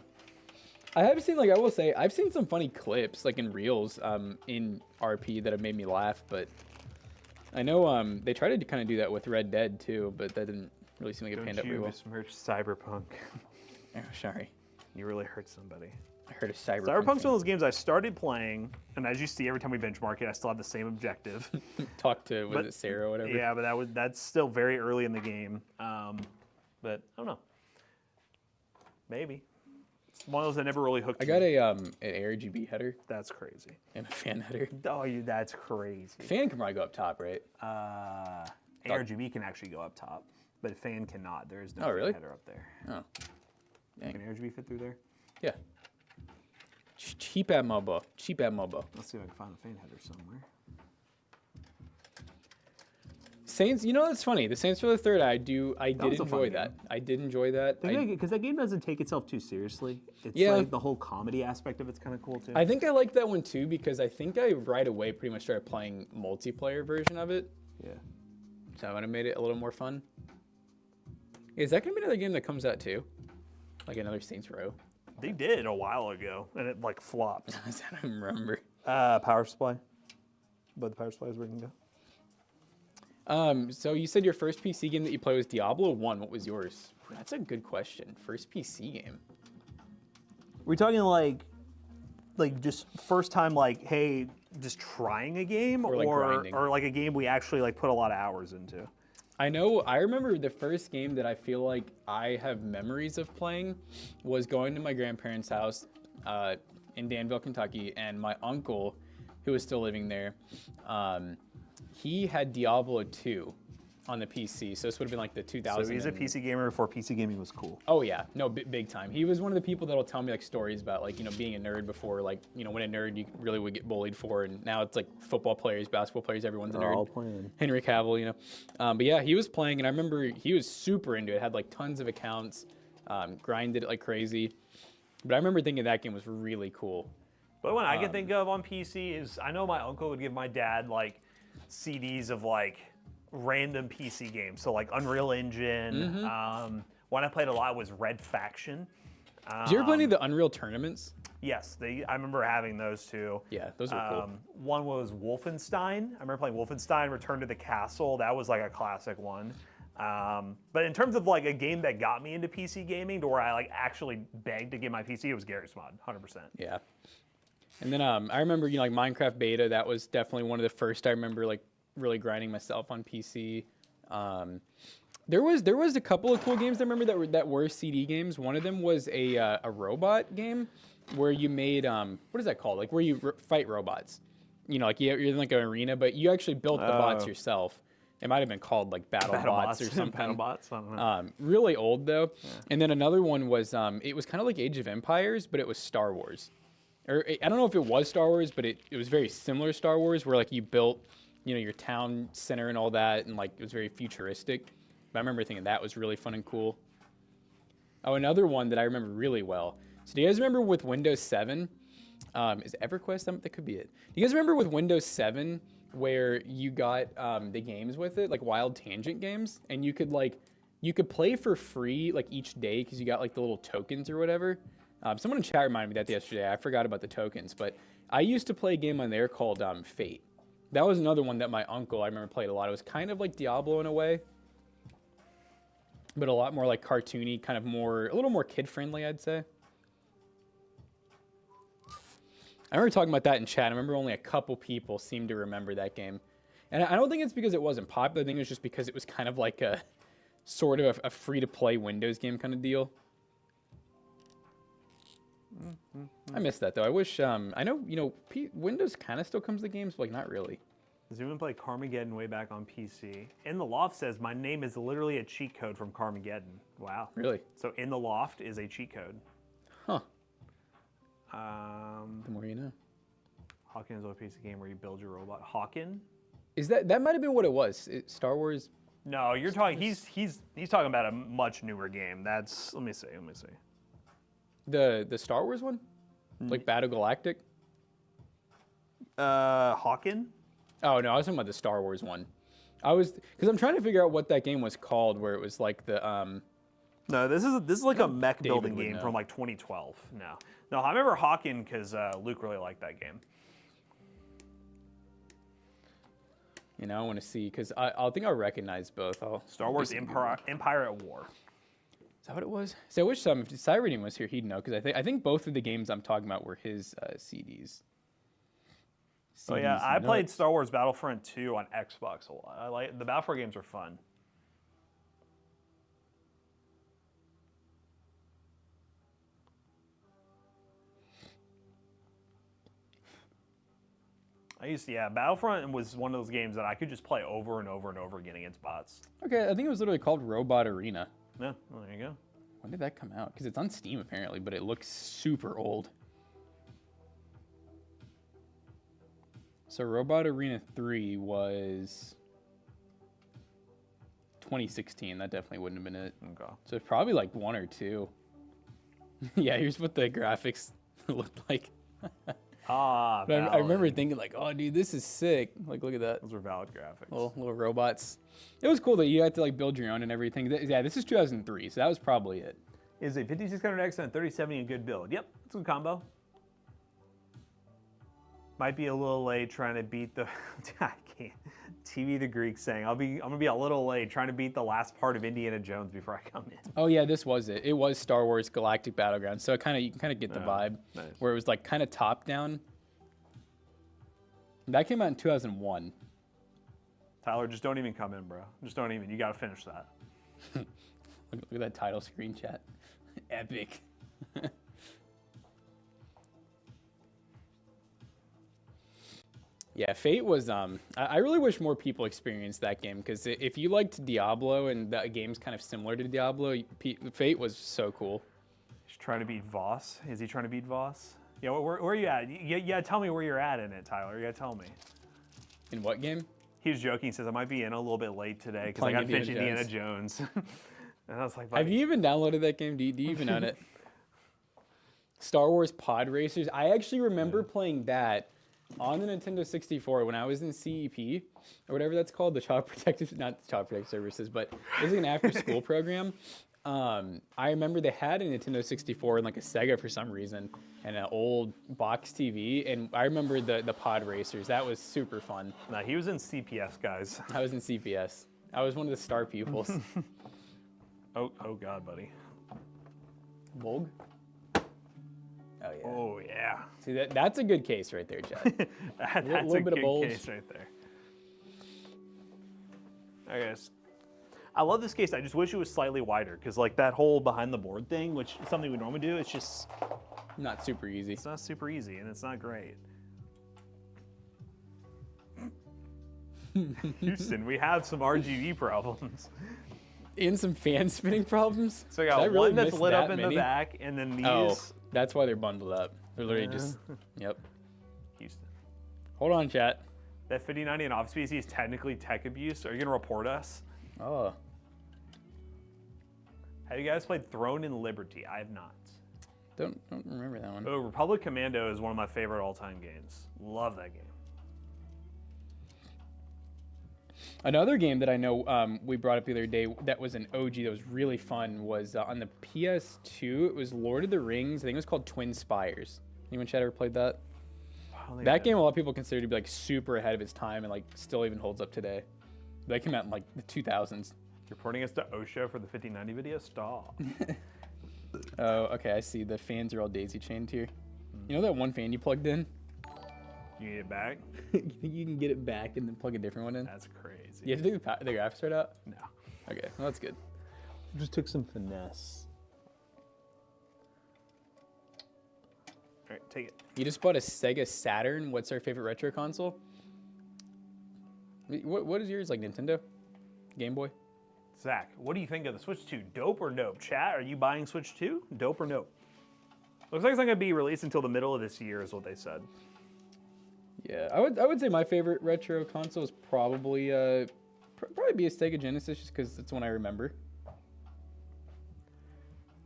I have seen, like, I will say, I've seen some funny clips, like in reels, in RP that have made me laugh, but I know they tried to kind of do that with Red Dead too, but that didn't really seem like it panned out very well. besmirch Cyberpunk? Oh, sorry. You really hurt somebody. I heard a Cyberpunk. Cyberpunk's one of those games I started playing, and as you see, every time we benchmark it, I still have the same objective. Talk to, was it Sarah or whatever? Yeah, but that's still very early in the game. But I don't know. Maybe. It's one of those that never really hooked I me. got an ARGB header That's crazy. and a fan header. Oh, that's crazy. Fan can probably go up top, right? ARGB can actually go up top, but fan cannot. There is no Oh, really? fan header up there. Oh, dang. Can ARGB fit through there? Yeah. Cheap at MOBA. Cheap at MOBA. Let's see if I can find a fan header somewhere. Saints, you know, it's funny. The Saints for the Third, I did was a fun enjoy that. game. I did enjoy that. Because that game doesn't take itself too seriously. It's Yeah. like the whole comedy aspect of it's kind of cool too. I think I liked that one too because I think I right away pretty much started playing multiplayer version of it. Yeah. So that would have made it a little more fun. Is that going to be another game that comes out too? Like another Saints Row? They did a while ago, and it like flopped. I don't remember. Power supply. But the power supply is where you can go. So you said your first PC game that you played was Diablo 1. What was yours? That's a good question. First PC game. We're talking like just first time, like, hey, just trying a game, Or, like, grinding. or like a game we actually like put a lot of hours into. I remember the first game that I feel like I have memories of playing was going to my grandparents' house in Danville, Kentucky, and my uncle, who was still living there, he had Diablo 2 on the PC. So this would have been like the 2000s. So he's a PC gamer before PC gaming was cool. Oh yeah, no, big time. He was one of the people that'll tell me like stories about like, you know, being a nerd before, like, you know, when a nerd you really would get bullied for, and now it's like football players, basketball players, everyone's a nerd. All playing. Henry Cavill, you know. But yeah, he was playing, and I remember he was super into it. Had like tons of accounts, grinded it like crazy. But I remember thinking that game was really cool. But what I can think of on PC is I know my uncle would give my dad like CDs of like random PC games. So like Unreal Engine. One I played a lot was Red Faction. Did you ever play any of the Unreal tournaments? Yes, I remember having those two. Yeah, those were cool. One was Wolfenstein. I remember playing Wolfenstein Return to the Castle. That was like a classic one. But in terms of like a game that got me into PC gaming to where I like actually begged to get my PC, it was Garry's Mod, 100%. Yeah. And then I remember, you know, like Minecraft beta, that was definitely one of the first I remember like really grinding myself on PC. There was a couple of cool games I remember that were CD games. One of them was a robot game where you made what is that called? Like where you fight robots. You know, like you're in like an arena, but you actually built the bots yourself. It might have been called like BattleBots or something. BattleBots, I don't know. Really old though. Yeah. And then another one was it was kind of like Age of Empires, but it was Star Wars. Or I don't know if it was Star Wars, but it was very similar to Star Wars, where like you built, you know, your town center and all that, and like it was very futuristic. But I remember thinking that was really fun and cool. Oh, another one that I remember really well. So do you guys remember with Windows 7? Is EverQuest? That could be it. Do you guys remember with Windows 7 where you got the games with it, like Wild Tangent games, and you could play for free like each day because you got like the little tokens or whatever. Someone in chat reminded me that yesterday. I forgot about the tokens, but I used to play a game on there called Fate. That was another one that my uncle, I remember, played a lot. It was kind of like Diablo in a way, but a lot more like cartoony, kind of more, a little more kid-friendly, I'd say. I remember talking about that in chat. I remember only a couple people seemed to remember that game. And I don't think it's because it wasn't popular. I think it was just because it was kind of like a sort of a free-to-play Windows game kind of deal. I miss that though. I wish I know, you know, Windows kind of still comes to games, but like not really. Zoom and play Carmageddon way back on PC. In the Loft says my name is literally a cheat code from Carmageddon. Wow. Really? So In the Loft is a cheat code. Huh. The more you know. Hawken is a PC game where you build your robot. Hawken? Is that might have been what it was? Star Wars? No, you're talking. He's talking about a much newer game. That's let me see. The Star Wars one? Like Battle Galactic? Hawken? Oh no, I was talking about the Star Wars one. Because I'm trying to figure out what that game was called, where it was like the No, this is like a mech David building would game know. from like 2012. No, I remember Hawken because Luke really liked that game. You know, I want to see because I think I'll recognize both. Star Wars Empire at War. Is that what it was? So I wish if Cyrenium was here, he'd know because I think both of the games I'm talking about were his CDs. Oh yeah, I nuts. played Star Wars Battlefront 2 on Xbox a lot. I like the Battlefront games are fun. Battlefront was one of those games that I could just play over and over and over again against bots. Okay, I think it was literally called Robot Arena. Yeah, well, there you go. When did that come out? Because it's on Steam apparently, but it looks super old. So Robot Arena 3 was 2016. That definitely wouldn't have been it. Okay. So it's probably like 1 or 2. Yeah, here's what the graphics looked like. Ah, But I remember thinking like, oh, dude, this is sick. Like, look at that. those were valid graphics. Little robots. It was cool that you had to like build your own and everything. Yeah, this is 2003, so that was probably it. Is a 5600X and a 3070 a good build? Yep, it's a good combo. Might be a little late trying to beat the. I can't. TV the Greek saying I'm gonna be a little late trying to beat the last part of Indiana Jones before I come in. Oh yeah, this was it. It was Star Wars Galactic Battleground, so you can kind of get the vibe, nice. where it was like kind of top down. That came out in 2001. Tyler, just don't even come in, bro. Just don't even. You gotta finish that. Look at that title screen, chat. Epic. Yeah, Fate was. I really wish more people experienced that game, because if you liked Diablo and that game's kind of similar to Diablo, Fate was so cool. He's trying to beat Voss. Is he trying to beat Voss? Yeah, where are you at? You gotta tell me where you're at in it, Tyler. You gotta tell me. In what game? He was joking. He says, I might be in a little bit late today because I got to finish Indiana Jones. And I was like, have you even downloaded that game? Do you even own it? Star Wars Pod Racers. I actually remember playing that on the Nintendo 64 when I was in CEP, or whatever that's called, the Child Protective, not Child Protective Services, but it was like an after-school program. I remember they had a Nintendo 64 and like a Sega for some reason, and an old box TV, and I remember the Pod Racers. That was super fun. Nah, he was in CPS, guys. I was in CPS. I was one of the star pupils. Oh God, buddy. Volg? Oh yeah. Oh yeah. See, that's a good case right there, Chad. That's a good case right there. I guess. I love this case. I just wish it was slightly wider, because like that whole behind the board thing, which is something we normally do, it's just not super easy. It's not super easy, and it's not great. Houston, we have some RGB problems. And some fan spinning problems. So I got one that's lit up in the back, and then these. Oh, that's why they're bundled up. They're literally just, yep. Houston. Hold on, chat. That 5090 and off-species is technically tech abuse. Are you gonna report us? Oh. Have you guys played Throne and Liberty? I have not. Don't remember that one. Oh, Republic Commando is one of my favorite all-time games. Love that game. Another game that I know we brought up the other day that was an OG that was really fun was on the PS2. It was Lord of the Rings. I think it was called Twin Spires. Anyone chat ever played that? That game a lot of people consider to be like super ahead of its time and like still even holds up today. That came out in like the 2000s. Reporting us to OSHA for the 5090 video? Stop. Oh, okay, I see. The fans are all daisy chained here. You know that one fan you plugged in? You get it back? You think you can get it back and then plug a different one in? That's crazy. You have to take the graphics card out? No. Okay, well that's good. Just took some finesse. All right, take it. You just bought a Sega Saturn. What's our favorite retro console? What is yours, like Nintendo? Game Boy? Zach, what do you think of the Switch 2? Dope or nope? Chat, are you buying Switch 2? Dope or nope? Looks like it's not going to be released until the middle of this year is what they said. Yeah, I would say my favorite retro console is probably probably be a Sega Genesis, just because it's one I remember.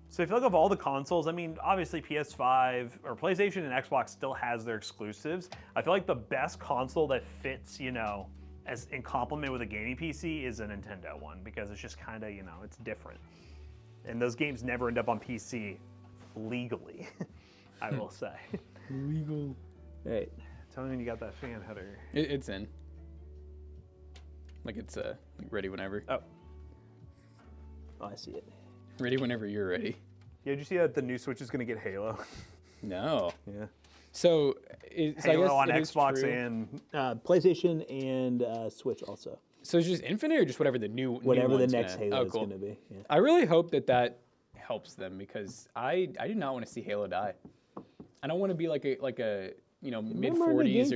So if you look up all the consoles, I mean, obviously PS5 or PlayStation and Xbox still has their exclusives. I feel like the best console that fits, you know, as in complement with a gaming PC is a Nintendo one, because it's just kind of, you know, it's different. And those games never end up on PC legally, I will say. Legal. Right. Tell me when you got that fan header. It's in. Like it's like ready whenever. Oh, I see it. Ready whenever you're ready. yeah, did you see that the new Switch is going to get Halo? No. Yeah. So, Halo on it is Xbox true. and PlayStation and Switch also. So it's just Infinite, or just whatever the new Whatever new the one's next gonna... Halo oh, is cool. going to be. Yeah. I really hope that helps them, because I do not want to see Halo die. I don't want to be like a mid Remember the 40s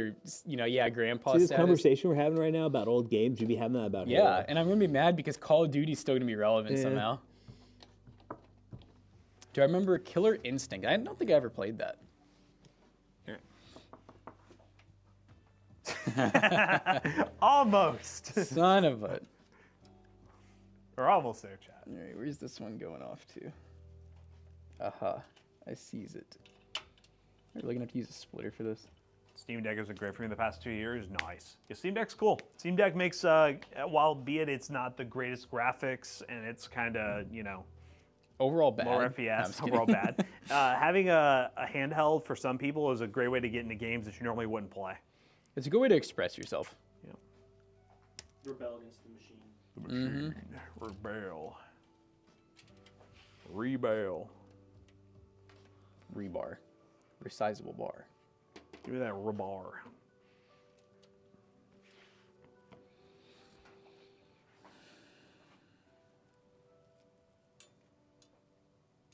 game? or grandpa See this status. conversation we're having right now about old games? You'd be having that about Yeah, Halo. and I'm gonna be mad because Call of Duty's still gonna be relevant Yeah. somehow. Do I remember Killer Instinct? I don't think I ever played that. Almost. Son of a. We're almost there, chat. All right, where's this one going off to? Aha, I seize it. Are we really gonna have to use a splitter for this? Steam Deck has been great for me the past 2 years. Nice. Yeah, Steam Deck's cool. Steam Deck makes, while be it it's not the greatest graphics and it's kind of, Overall bad. lower No, I'm FPS, just kidding. overall bad. Having a handheld for some people is a great way to get into games that you normally wouldn't play. It's a good way to express yourself. Rebel against the machine. The machine. Rebel. Rebar. Resizable bar. Give me that rebar.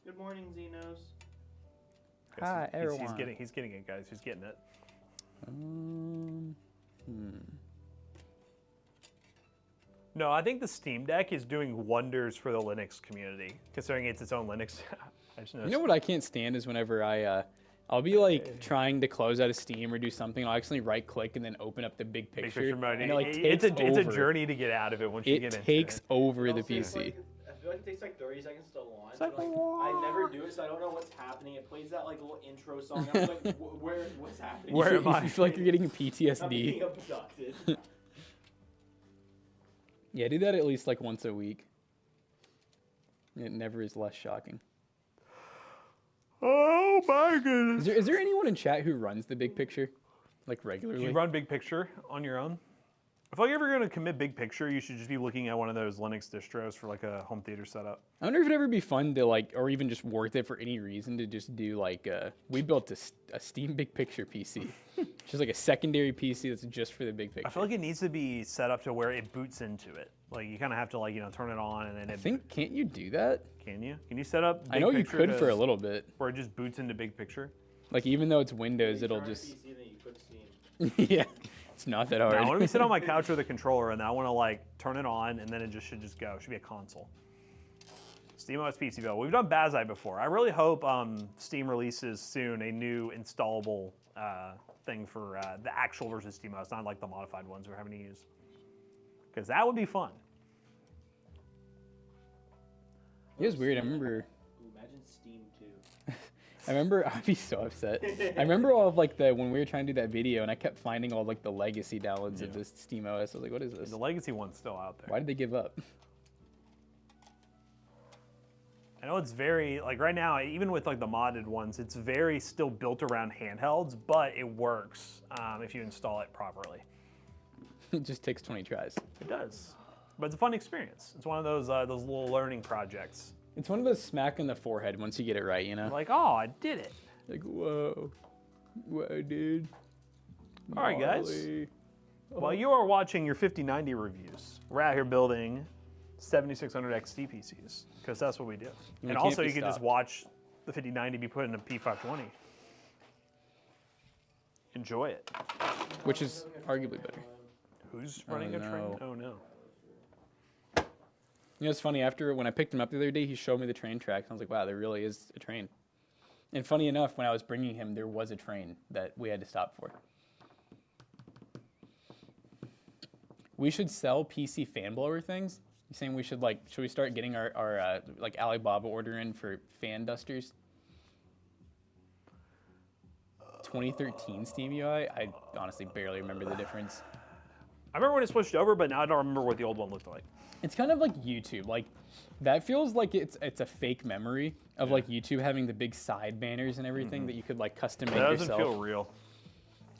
Good morning, Xenos. Hi, He's everyone. getting it, guys. He's getting it. No, I think the Steam Deck is doing wonders for the Linux community, considering it's its own Linux. I just noticed. You know what I can't stand is whenever I'll be like trying to close out of Steam or do something, I'll actually right click and then open up the big picture. Big picture mode. And it like it's takes a over. journey to get out of it once you It get into takes it. over the Also, it's PC. like- I feel like it takes like 30 seconds to launch. It's like, and, I never do it, so I don't know what's happening. It plays that like little intro song. I'm like, what's happening? Where You am feel- I? You feel like you're getting I'm PTSD. being abducted. Yeah, do that at least like once a week. It never is less shocking. Oh my goodness. Is there anyone in chat who runs the big picture, like Do regularly? you run big picture on your own? I feel like if you're going to commit big picture, you should just be looking at one of those Linux distros for like a home theater setup. I wonder if it'd ever be fun to like, or even just worth it for any reason to just do like, we built a Steam Big Picture PC, just like a secondary PC that's just for the big picture. I feel like it needs to be set up to where it boots into it. Like you kind of have to like, turn it on and then I think, can't you do that? Can you? Can you set up big I know you picture could to- for a little bit. where it just boots into big picture? Like even though it's Windows, it'll Turn just, PC, then you put Steam. yeah, it's not that hard. I want to sit on my couch with a controller and I want to like turn it on and then it just should just go. It should be a console. SteamOS PC build. We've done Bazai before. I really hope Steam releases soon a new installable thing for the actual version of SteamOS, not like the modified ones we're having to use. Because that would be fun. It was weird. I remember. Ooh, imagine Steam 2. I'd be so upset. I remember all of like when we were trying to do that video and I kept finding all like the legacy downloads of this SteamOS. I was like, what is this? The legacy one's still out there. Why did they give up? I know it's very, like right now, even with like the modded ones, it's very still built around handhelds, but it works if you install it properly. It just takes 20 tries. It does. But it's a fun experience. It's one of those little learning projects. It's one of those smack in the forehead once you get it right, you know? Like, oh, I did it. Like, whoa. Whoa, dude. All right, guys. Gnarly. While you are watching your 5090 reviews, we're out here building 7600 XT PCs, because that's what we do. We And can't also, be you can just stopped. watch the 5090 be put in a P520. Enjoy it. Which is arguably better. Who's running a train? no. Oh, no. You know, it's funny, when I picked him up the other day, he showed me the train tracks. I was like, wow, there really is a train. And funny enough, when I was bringing him, there was a train that we had to stop for. We should sell PC fan blower things. You saying we should we start getting our like Alibaba order in for fan dusters? 2013 Steam UI, I honestly barely remember the difference. I remember when it switched over, but now I don't remember what the old one looked like. It's kind of like YouTube. Like that feels like it's a fake memory of like YouTube having the big side banners and everything that you could like custom make That doesn't yourself. feel real.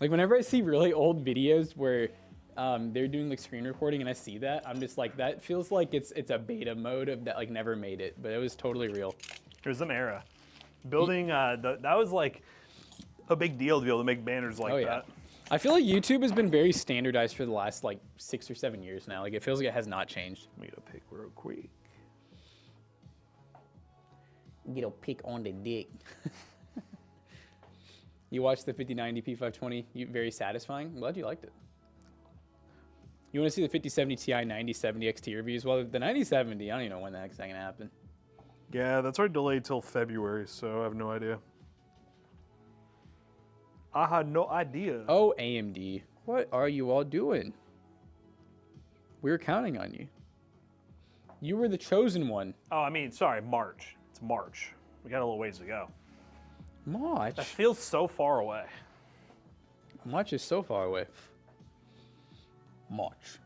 Like whenever I see really old videos where they're doing like screen recording and I see that, I'm just like, that feels like it's a beta mode of that, like never made it, but it was totally real. There's some era. Building, that was like a big deal to be able to make banners like Oh yeah. that. I feel like YouTube has been very standardized for the last like 6 or 7 years now. Like it feels like it has not changed. Let me get a pick real quick. Get a pick on the dick. You watched the 5090 P520. Very satisfying. I'm glad you liked it. You want to see the 5070 Ti 9070 XT reviews? Well, the 9070, I don't even know when the heck's that going to happen. Yeah, that's already delayed till February, so I have no idea. I had no idea. Oh, AMD. What are you all doing? We're counting on you. You were the chosen one. Oh, I mean, sorry, March. It's March. We got a little ways to go. March. That feels so far away. March is so far away. March.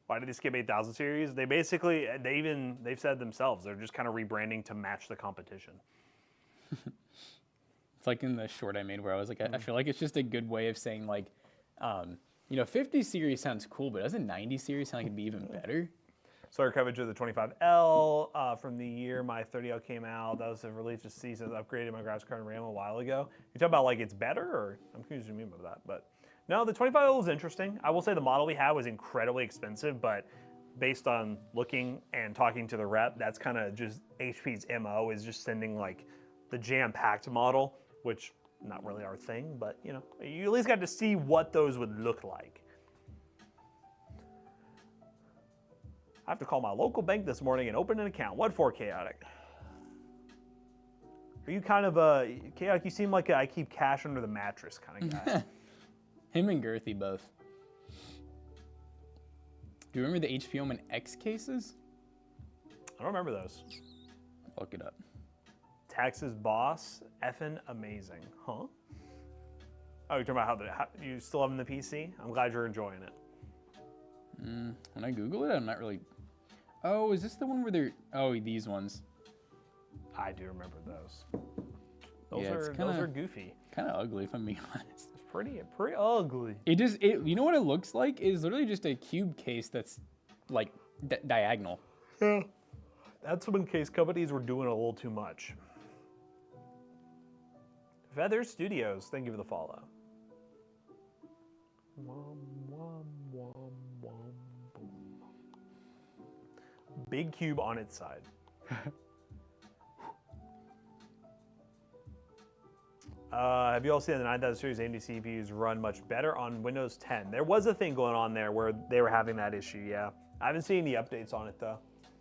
Why did they skip 8000 series? They basically, they've said themselves, they're just kind of rebranding to match the competition. It's like in the short I made where I was like, I feel like it's just a good way of saying like, 50 series sounds cool, but doesn't 90 series sound like it'd be even better? Starter coverage of the 25L from the year my 30L came out. That was a release this season. Upgraded my graphics card and RAM a while ago. You talk about like it's better, or I'm confused what you mean by that. But no, the 25L is interesting. I will say the model we had was incredibly expensive, but based on looking and talking to the rep, that's kind of just HP's MO is just sending like the jam-packed model, which not really our thing, but you know, you at least got to see what those would look like. I have to call my local bank this morning and open an account. What for, Chaotic? Are you kind of a Chaotic? You seem like a I keep cash under the mattress kind of guy. Him and Girthy both. Do you remember the HP Omen X cases? I don't remember those. Look it up. Texas boss, effing amazing, huh? Oh, you're talking about how you still have them in the PC? I'm glad you're enjoying it. When I Google it, I'm not really... Oh, is this the one where they're... Oh, these ones. I do remember those. Those, Yeah, those are goofy. Kind of ugly, if I'm being honest. It's pretty ugly. You know what it looks like? It's literally just a cube case that's like diagonal. Yeah. That's when case companies were doing a little too much. Feather Studios, thank you for the follow. Big cube on its side. Have you all seen the 9000 series AMD CPUs run much better on Windows 10? There was a thing going on there where they were having that issue, yeah. I haven't seen any updates on it though.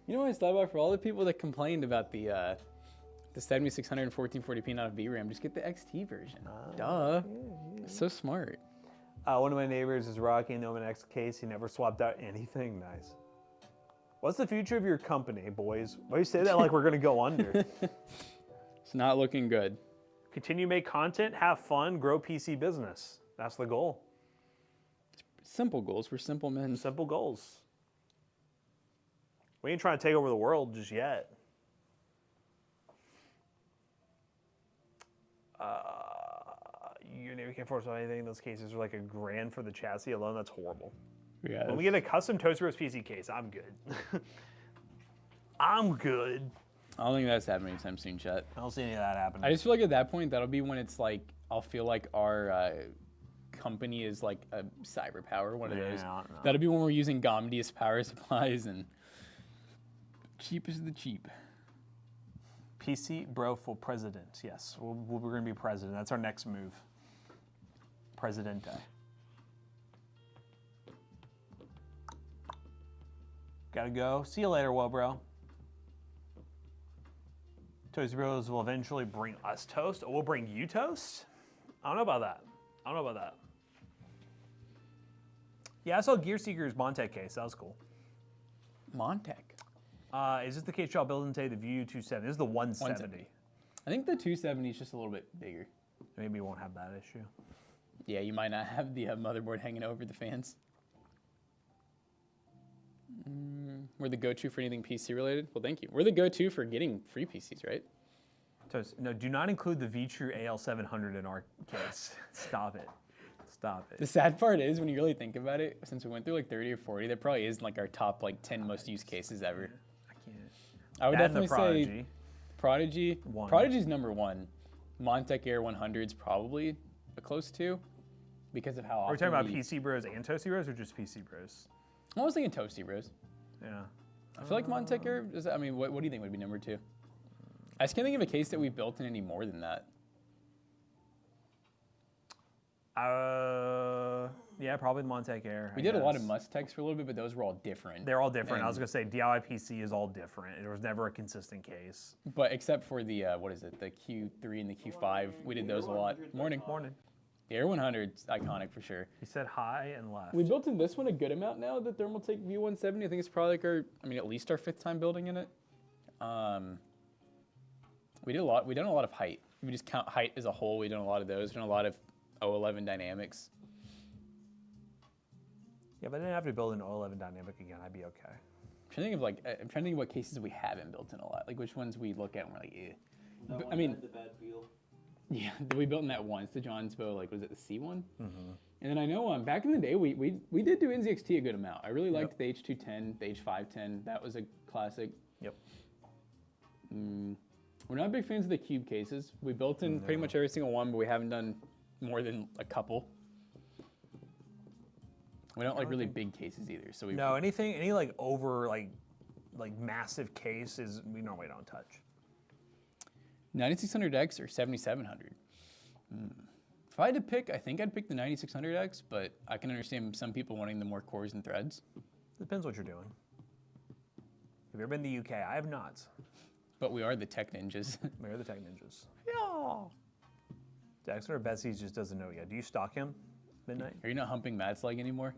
You know what I thought about? For all the people that complained about the 7600 and 1440p not a VRAM, just get the XT version. Duh. Yeah. So smart. One of my neighbors is rocking the Omen X case. He never swapped out anything. Nice. What's the future of your company, boys? Why do you say that like we're going to go under? It's not looking good. Continue to make content, have fun, grow PC business. That's the goal. Simple goals. We're simple men. Simple goals. We ain't trying to take over the world just yet. You never can force anything in those cases are like $1,000 for the chassis alone. That's horrible. Yeah. When we get a custom Toast Roast PC case, I'm good. I'm good. I don't think that's happening anytime soon, chat. I don't see any of that happening. I just feel like at that point, that'll be when it's like, I'll feel like our company is like a cyber power, one of those. No. That'll be when we're using Gomdius power supplies and cheap is the cheap. PC bro for president. Yes, we're going to be president. That's our next move. Presidente. Gotta go. See you later, bro. Toasty Bros will eventually bring us toast. Or we'll bring you toast? I don't know about that. Yeah, I saw Gear Seeker's Montec case. That was cool. Montec. Is this the case y'all building today? The View 270. This is the 170. I think the 270 is just a little bit bigger. Maybe you won't have that issue. Yeah, you might not have the motherboard hanging over the fans. We're the go-to for anything PC related? Well, thank you. We're the go-to for getting free PCs, right? Toast, no, do not include the V-True AL700 in our case. Stop it. Stop it. The sad part is, when you really think about it, since we went through like 30 or 40, that probably is like our top like 10 most used cases ever. I can't. I would That and definitely the Prodigy. say Prodigy. One. Prodigy's number one. Montec Air 100's probably a close two because of how often Are we talking about PC Bros and Toasty Bros or just PC Bros? I was thinking Toasty Bros. Yeah. I feel like Montecker is. I mean, what do you think would be number 2? I just can't think of a case that we built in any more than that. Yeah, probably the Montec Air. We did a lot of Mustecs for a little bit, but those were all different. They're all different. I was And- gonna say DIY PC is all different. There was never a consistent case. But except for the what is it, the Q3 and the Q5, we did those a lot. Morning. Morning. The Air 100's iconic for sure. He said hi and left. We built in this one a good amount now. The Thermaltake V170. I think it's probably like our, I mean, at least our 5th time building in it. We did a lot. We done a lot of height. We just count height as a whole. We done a lot of those. We done a lot of 011 dynamics. Yeah, but I didn't have to build an 011 dynamic again. I'd be okay. I'm trying to think of I'm trying to think of what cases we haven't built in a lot. Like which ones we look at and we're like, eh. That But, one I mean, had the bad feel. Yeah, we built in that once. The John's Bow, like was it the C1? Mm-hmm. And then I know back in the day we did do NZXT a good amount. I really liked the H210, the H510. That was a classic. Yep. We're not big fans of the cube cases. We built in pretty much every single one, but we haven't done more than a couple. We don't like really big cases either. So we No, any like over like massive case is we normally don't touch. 9600X or 7700. If I had to pick, I think I'd pick the 9600X, but I can understand some people wanting the more cores and threads. Depends what you're doing. Have you ever been to the UK? I have not. But we are the tech ninjas. We are the tech ninjas. Yeah. Jackson or Betsy just doesn't know yet. Do you stalk him midnight? Are you not humping Matt's leg anymore?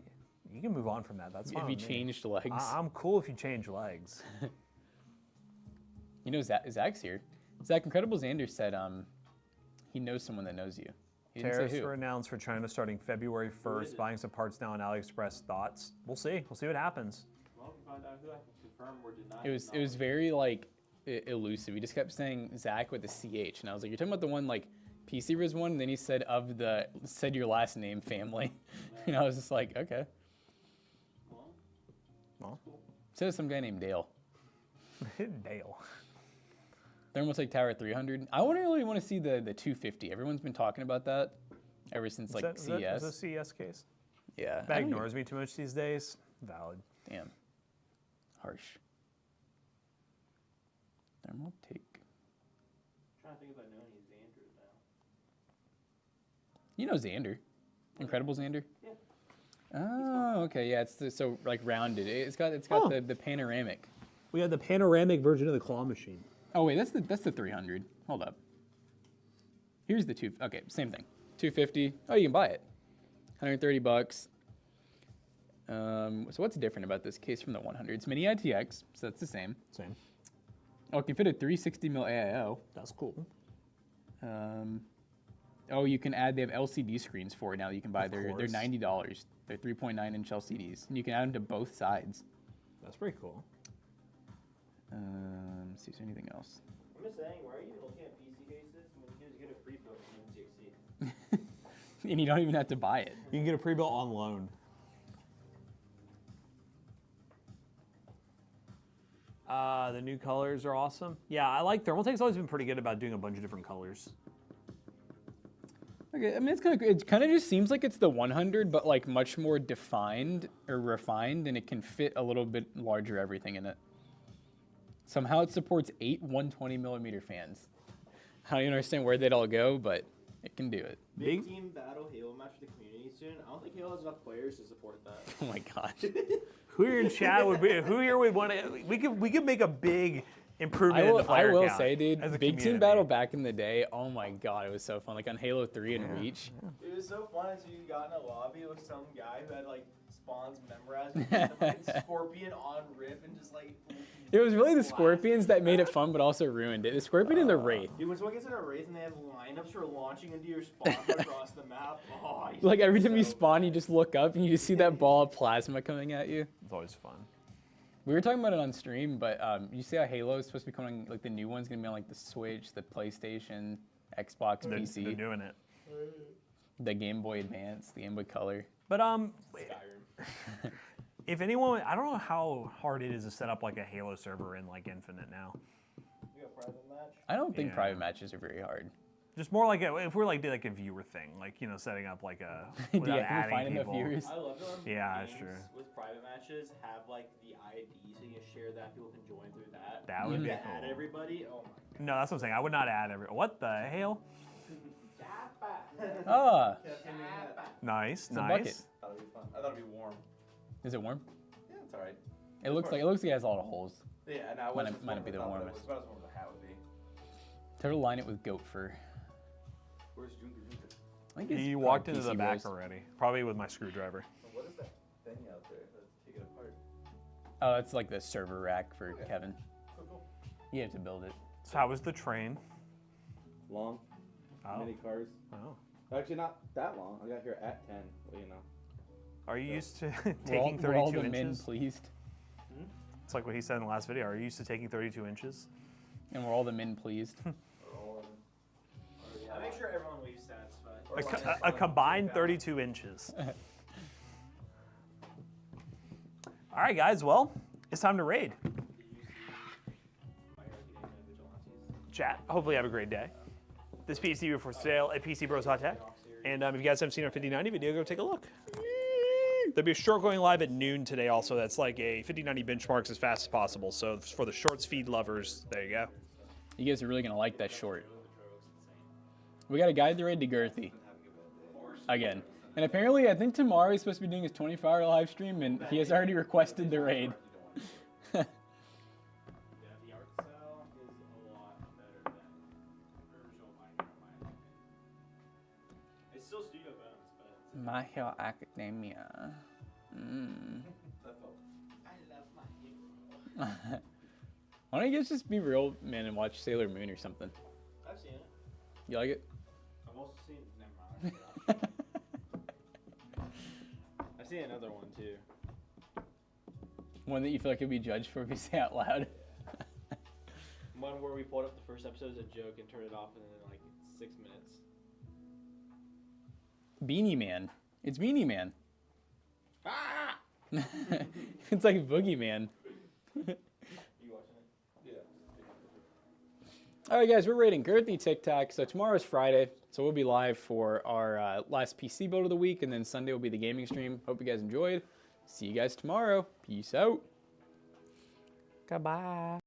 You can move on from that. That's fine. Have you with me. changed legs? I'm cool if you change legs. You know, Zach's here. Zach, Incredible Xander said he knows someone that knows you. He didn't Tariffs say who. were announced for China starting February 1st. Buying some parts now on AliExpress. Thoughts? We'll see. We'll see what happens. Well, we find out who I can confirm or deny. It was very like elusive. He just kept saying Zach with the CH, and I was like, you're talking about the one like pcbros one? And then he said said your last name family, and I was just like, okay. Well, Says some guy named Dale. Dale. Thermaltake Tower 300. I really want to see the 250. Everyone's been talking about that ever since like Is CES. that a CES case? Yeah. That ignores me too much these days. Valid. Damn. Harsh. Thermaltake. Trying to think if I know any Xanders now. You know Xander. Incredible Xander? Yeah. Oh, okay. Yeah, it's so like rounded. It's got Oh. the panoramic. We have the panoramic version of the claw machine. Oh wait, that's the 300. Hold up. Here's the okay, same thing. 250. Oh, you can buy it. 130 bucks. So what's different about this case from the 100? It's mini ITX, so that's the same. Same. Oh, it can fit a 360 mil AIO. That's cool. Oh, you can add. They have LCD screens for it now. That you can buy. They're course. $90. They're 3.9 inch LCDs, and you can add them to both sides. That's pretty cool. Let's see if there's anything else. I'm just saying, why are you looking at PC cases when you can just get a free book from NZXT? And you don't even have to buy it. You can get a pre-built on loan. The new colors are awesome. Yeah, I like Thermaltake's always been pretty good about doing a bunch of different colors. Okay, I mean it kind of just seems like it's the 100, but like much more defined or refined, and it can fit a little bit larger everything in it. Somehow it supports 8 120 millimeter fans. I don't even understand where they'd all go, but it can do it. Big team battle Halo match with the community soon. I don't think Halo has enough players to support that. Oh my gosh. Who here in chat would be? Who here would want to? We could make a big improvement in the I player will count say, dude, as a big team community. battle back in the day. Oh my god, it was so fun. Like on Halo 3 and Reach. It was so fun until you got in a lobby with some guy who had like spawns memorized and had the fucking Scorpion on rip and just like. It was really the Scorpions that made it fun, but also ruined it. The Scorpion and the Wraith. Dude, when someone gets in a Wraith and they have lineups for launching into your spawn across the map, oh, Like every time you spawn, you just look up and you just see that ball of plasma coming at you. It's always fun. We were talking about it on stream, but you see how Halo is supposed to be coming, like the new one's gonna be on like the Switch, the PlayStation, Xbox, They're PC, doing it. the Game Boy Advance, the Game Boy Color. But Skyrim. if anyone, I don't know how hard it is to set up like a Halo server in like Infinite now. We got private match. I don't think Yeah. private matches are very hard. Just more like if we're like did like a viewer thing, like setting up like a Do you without have to adding find enough people. viewers? I love it when Yeah, that's games true. with private matches have like the ID so you can share that, people can join through that. That would be to cool. add everybody. Oh my No, that's what I'm saying. I would not add every. What the hell? Ah, Nice, it's a nice. bucket. Thought it'd be fun. I thought it'd be warm. Is it warm? Yeah, it's alright. It looks like it has a lot of holes. Yeah, and I Might wasn't not- might not be the warmest. It's about as warm as a hat would be. Total line it with goat fur. Where's Junker? I think it's He probably walked into the PC back Bros. already, probably with my screwdriver. What is that thing out there? Let's take it apart. Oh, it's like the server rack for Okay. Kevin. Cool. You have to build it. So how was the train? Long, Oh, mini cars. oh. Actually, not that long. I got here at 10. Well, Are you used to We're all, taking we're all 32 the men inches? pleased, It's like what he said in the last video. Are you used to taking 32 inches? and we're all the men pleased. I make sure everyone leaves satisfied. A combined 32 inches. All right, guys. Well, it's time to raid. Chat. Hopefully, you have a great day. This PC is for sale at PC Bros Hot Tech. And if you guys haven't seen our 5090 video, go take a look. There'll be a short going live at noon today also. That's like a 5090 benchmarks as fast as possible. So for the shorts feed lovers, there you go. You guys are really gonna like that short. We got to guide the raid to Girthy again, and apparently I think tomorrow he's supposed to be doing his 24-hour live stream, and he has already requested the raid. Yeah, the art style is a lot better than original Minecraft, in my opinion. It's still Studio Bones, but it's My Hero Academia. I love my hero. Why don't you guys just be real, man, and watch Sailor Moon or something? I've seen it. You like it? I've also seen. Never mind. I've seen another one too. One that you feel like you'll be judged for if you say out loud. One where we pulled up the first episode as a joke and turned it off in like 6 minutes. Beanie Man. It's Beanie Man. Ah! It's like Boogeyman. You watching it? Yeah. All right, guys, we're rating Girthy TikTok. So tomorrow's Friday, so we'll be live for our last PC build of the week, and then Sunday will be the gaming stream. Hope you guys enjoyed. See you guys tomorrow. Peace out. Goodbye.